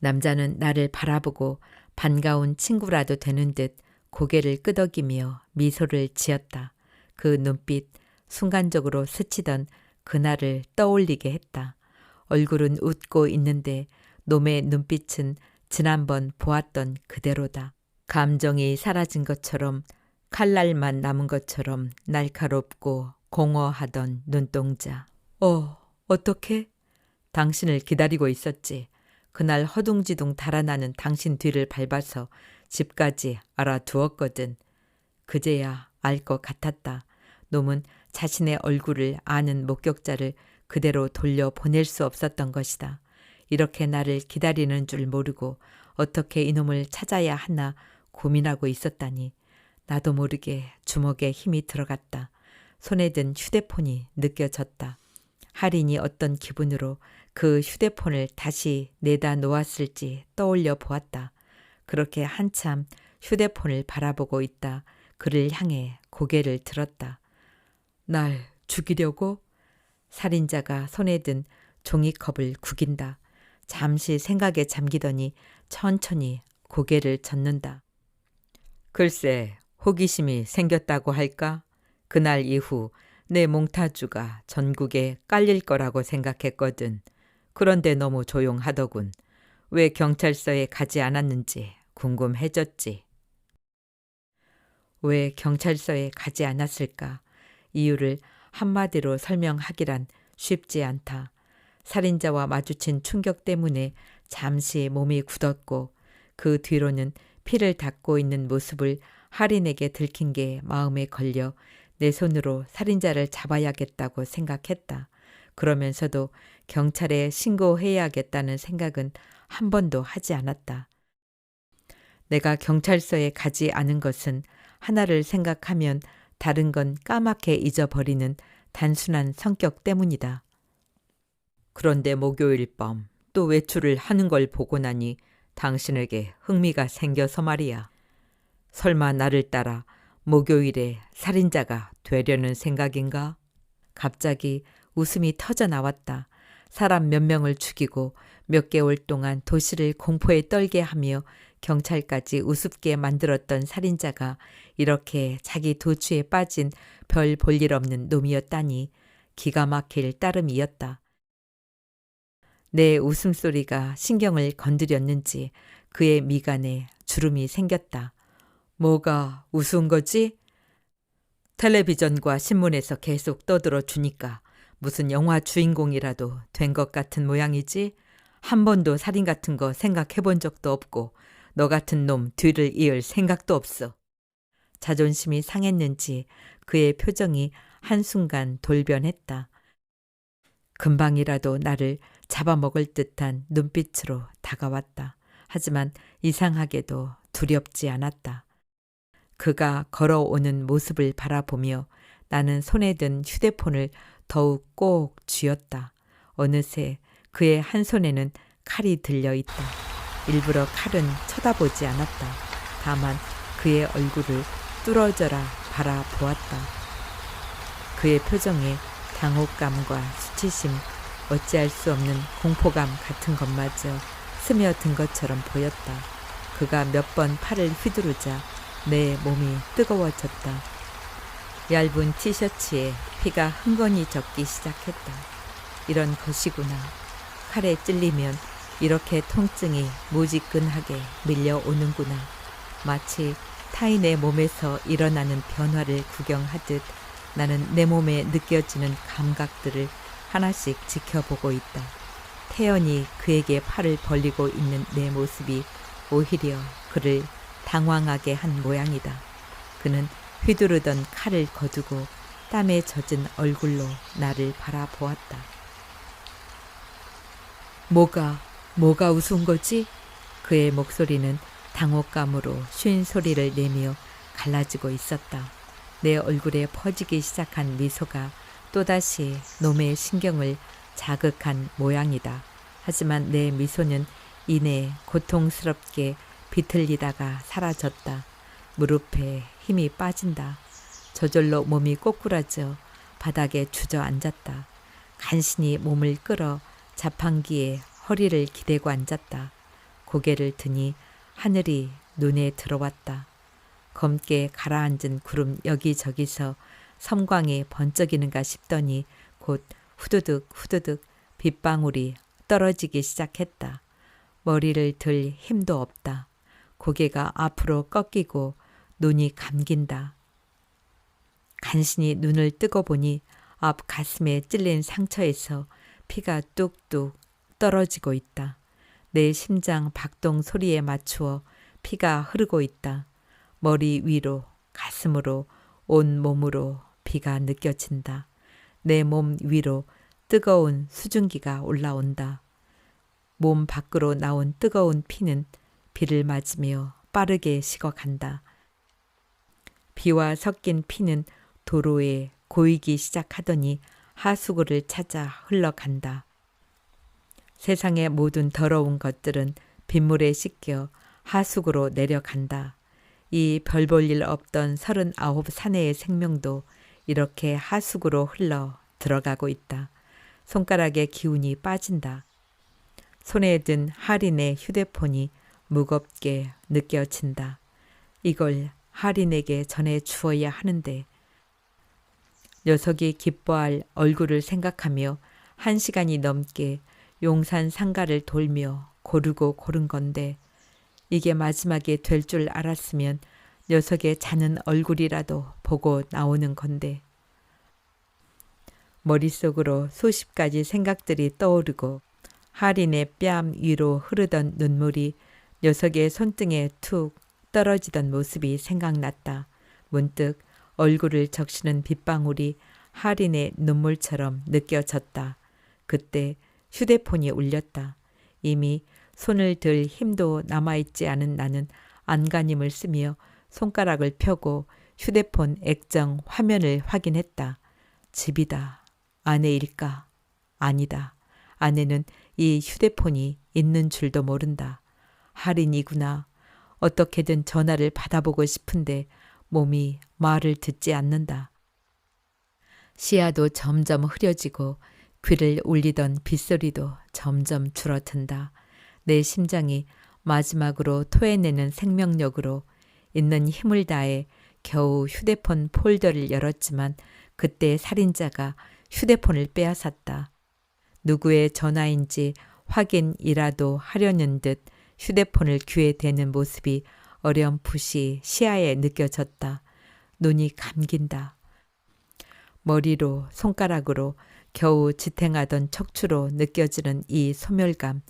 남자는 나를 바라보고 반가운 친구라도 되는 듯 고개를 끄덕이며 미소를 지었다. 그 눈빛 순간적으로 스치던 그날을 떠올리게 했다. 얼굴은 웃고 있는데 놈의 눈빛은 지난번 보았던 그대로다. 감정이 사라진 것처럼 칼날만 남은 것처럼 날카롭고 공허하던 눈동자. 어떻게? 당신을 기다리고 있었지. 그날 허둥지둥 달아나는 당신 뒤를 밟아서 집까지 알아두었거든. 그제야 알 것 같았다. 놈은 자신의 얼굴을 아는 목격자를 그대로 돌려보낼 수 없었던 것이다. 이렇게 나를 기다리는 줄 모르고 어떻게 이놈을 찾아야 하나 고민하고 있었다니. 나도 모르게 주먹에 힘이 들어갔다. 손에 든 휴대폰이 느껴졌다. 할인이 어떤 기분으로 그 휴대폰을 다시 내다 놓았을지 떠올려 보았다. 그렇게 한참 휴대폰을 바라보고 있다. 그를 향해 고개를 들었다. 날 죽이려고? 살인자가 손에 든 종이컵을 구긴다. 잠시 생각에 잠기더니 천천히 고개를 젓는다. 글쎄, 호기심이 생겼다고 할까? 그날 이후 내 몽타주가 전국에 깔릴 거라고 생각했거든. 그런데 너무 조용하더군. 왜 경찰서에 가지 않았는지 궁금해졌지. 왜 경찰서에 가지 않았을까? 이유를 한마디로 설명하기란 쉽지 않다. 살인자와 마주친 충격 때문에 잠시 몸이 굳었고 그 뒤로는 피를 닦고 있는 모습을 할인에게 들킨 게 마음에 걸려 내 손으로 살인자를 잡아야겠다고 생각했다. 그러면서도 경찰에 신고해야겠다는 생각은 한 번도 하지 않았다. 내가 경찰서에 가지 않은 것은 하나를 생각하면 다른 건 까맣게 잊어버리는 단순한 성격 때문이다. 그런데 목요일 밤 또 외출을 하는 걸 보고 나니 당신에게 흥미가 생겨서 말이야. 설마 나를 따라 목요일에 살인자가 되려는 생각인가? 갑자기 웃음이 터져 나왔다. 사람 몇 명을 죽이고 몇 개월 동안 도시를 공포에 떨게 하며 경찰까지 우습게 만들었던 살인자가 이렇게 자기 도취에 빠진 별 볼 일 없는 놈이었다니 기가 막힐 따름이었다. 내 웃음소리가 신경을 건드렸는지 그의 미간에 주름이 생겼다. 뭐가 우스운 거지? 텔레비전과 신문에서 계속 떠들어 주니까 무슨 영화 주인공이라도 된 것 같은 모양이지? 한 번도 살인 같은 거 생각해 본 적도 없고 너 같은 놈 뒤를 이을 생각도 없어. 자존심이 상했는지 그의 표정이 한순간 돌변했다. 금방이라도 나를 잡아먹을 듯한 눈빛으로 다가왔다. 하지만 이상하게도 두렵지 않았다. 그가 걸어오는 모습을 바라보며 나는 손에 든 휴대폰을 더욱 꼭 쥐었다. 어느새 그의 한 손에는 칼이 들려있다. 일부러 칼은 쳐다보지 않았다. 다만 그의 얼굴을 뚫어져라 바라보았다. 그의 표정에 당혹감과 수치심, 어찌할 수 없는 공포감 같은 것마저 스며든 것처럼 보였다. 그가 몇 번 팔을 휘두르자 내 몸이 뜨거워졌다. 얇은 티셔츠에 피가 흥건히 젖기 시작했다. 이런 것이구나. 칼에 찔리면 이렇게 통증이 무지근하게 밀려오는구나. 마치 타인의 몸에서 일어나는 변화를 구경하듯 나는 내 몸에 느껴지는 감각들을 하나씩 지켜보고 있다. 태연히 그에게 팔을 벌리고 있는 내 모습이 오히려 그를 당황하게 한 모양이다. 그는 휘두르던 칼을 거두고 땀에 젖은 얼굴로 나를 바라보았다. 뭐가 우스운 거지? 그의 목소리는 당혹감으로 쉰 소리를 내며 갈라지고 있었다. 내 얼굴에 퍼지기 시작한 미소가 또다시 놈의 신경을 자극한 모양이다. 하지만 내 미소는 이내 고통스럽게 비틀리다가 사라졌다. 무릎에 힘이 빠진다. 저절로 몸이 꼬꾸라져 바닥에 주저앉았다. 간신히 몸을 끌어 자판기에 허리를 기대고 앉았다. 고개를 드니 하늘이 눈에 들어왔다. 검게 가라앉은 구름 여기저기서 섬광이 번쩍이는가 싶더니 곧 후두득 후두득 빗방울이 떨어지기 시작했다. 머리를 들 힘도 없다. 고개가 앞으로 꺾이고 눈이 감긴다. 간신히 눈을 뜨고 보니 앞 가슴에 찔린 상처에서 피가 뚝뚝 떨어지고 있다. 내 심장 박동 소리에 맞추어 피가 흐르고 있다. 머리 위로 가슴으로 온 몸으로 피가 느껴진다. 내 몸 위로 뜨거운 수증기가 올라온다. 몸 밖으로 나온 뜨거운 피는 비를 맞으며 빠르게 식어간다. 비와 섞인 피는 도로에 고이기 시작하더니 하수구를 찾아 흘러간다. 세상의 모든 더러운 것들은 빗물에 씻겨 하수구로 내려간다. 이 별 볼 일 없던 39 사내의 생명도 이렇게 하수구로 흘러 들어가고 있다. 손가락에 기운이 빠진다. 손에 든 하린의 휴대폰이 무겁게 느껴진다. 이걸 하린에게 전해 주어야 하는데 녀석이 기뻐할 얼굴을 생각하며 1시간이 넘게 용산 상가를 돌며 고르고 고른 건데 이게 마지막이 될 줄 알았으면 녀석의 자는 얼굴이라도 보고 나오는 건데 머릿속으로 수십 가지 생각들이 떠오르고 하린의 뺨 위로 흐르던 눈물이 녀석의 손등에 툭 떨어지던 모습이 생각났다. 문득 얼굴을 적시는 빗방울이 하린의 눈물처럼 느껴졌다. 그때 휴대폰이 울렸다. 이미 손을 들 힘도 남아있지 않은 나는 안간힘을 쓰며 손가락을 펴고 휴대폰 액정 화면을 확인했다. 집이다. 아내일까? 아니다. 아내는 이 휴대폰이 있는 줄도 모른다. 할인이구나. 어떻게든 전화를 받아보고 싶은데 몸이 말을 듣지 않는다. 시야도 점점 흐려지고 귀를 울리던 빗소리도 점점 줄어든다. 내 심장이 마지막으로 토해내는 생명력으로 있는 힘을 다해 겨우 휴대폰 폴더를 열었지만 그때 살인자가 휴대폰을 빼앗았다. 누구의 전화인지 확인이라도 하려는 듯 휴대폰을 귀에 대는 모습이 어렴풋이 시야에 느껴졌다. 눈이 감긴다. 머리로 손가락으로 겨우 지탱하던 척추로 느껴지는 이 소멸감.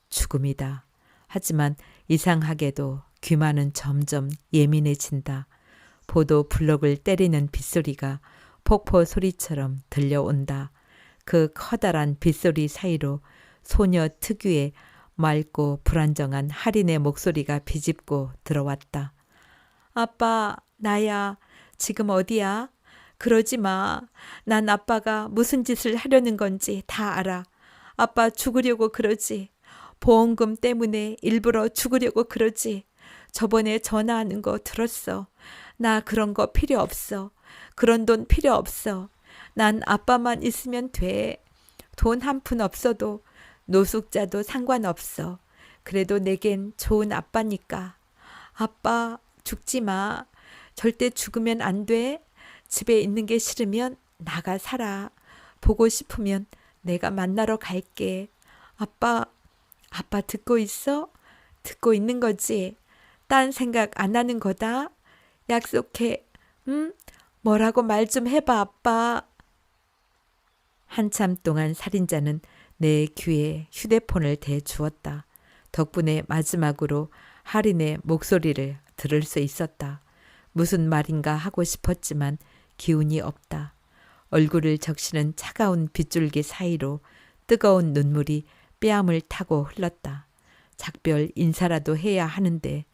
죽음이다. 하지만 이상하게도 귀만은 점점 예민해진다. 보도 블록을 때리는 빗소리가 폭포 소리처럼 들려온다. 그 커다란 빗소리 사이로 소녀 특유의 맑고 불안정한 할인의 목소리가 비집고 들어왔다. 아빠, 나야. 지금 어디야? 그러지 마. 난 아빠가 무슨 짓을 하려는 건지 다 알아. 아빠 죽으려고 그러지. 보험금 때문에 일부러 죽으려고 그러지. 저번에 전화하는 거 들었어. 나 그런 거 필요 없어. 그런 돈 필요 없어. 난 아빠만 있으면 돼. 돈 한 푼 없어도 노숙자도 상관없어. 그래도 내겐 좋은 아빠니까. 아빠, 죽지 마. 절대 죽으면 안 돼. 집에 있는 게 싫으면 나가 살아. 보고 싶으면 내가 만나러 갈게. 아빠, 아빠 듣고 있어? 듣고 있는 거지? 딴 생각 안 하는 거다. 약속해. 응? 뭐라고 말 좀 해봐, 아빠. 한참 동안 살인자는 내 귀에 휴대폰을 대주었다. 덕분에 마지막으로 할인의 목소리를 들을 수 있었다. 무슨 말인가 하고 싶었지만 기운이 없다. 얼굴을 적시는 차가운 빗줄기 사이로 뜨거운 눈물이 뺨을 타고 흘렀다. 작별 인사라도 해야 하는데,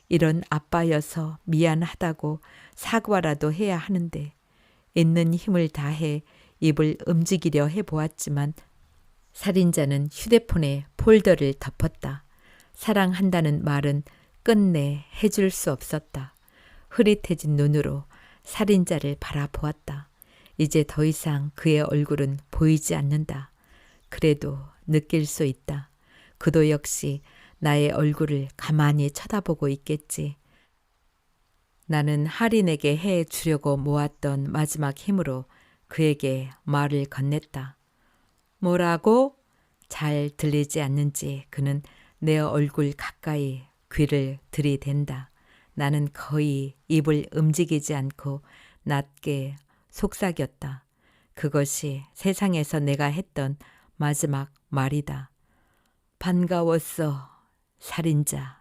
이런 아빠여서 미안하다고 사과라도 해야 하는데, 있는 힘을 다해 입을 움직이려 해보았지만 살인자는 휴대폰에 폴더를 덮었다. 사랑한다는 말은 끝내 해줄 수 없었다. 흐릿해진 눈으로 살인자를 바라보았다. 이제 더 이상 그의 얼굴은 보이지 않는다. 그래도 느낄 수 있다. 그도 역시 나의 얼굴을 가만히 쳐다보고 있겠지. 나는 할인에게 해 주려고 모았던 마지막 힘으로 그에게 말을 건넸다. 뭐라고? 잘 들리지 않는지 그는 내 얼굴 가까이 귀를 들이댄다. 나는 거의 입을 움직이지 않고 낮게 속삭였다. 그것이 세상에서 내가 했던 마지막 말이다. 반가웠어, 살인자.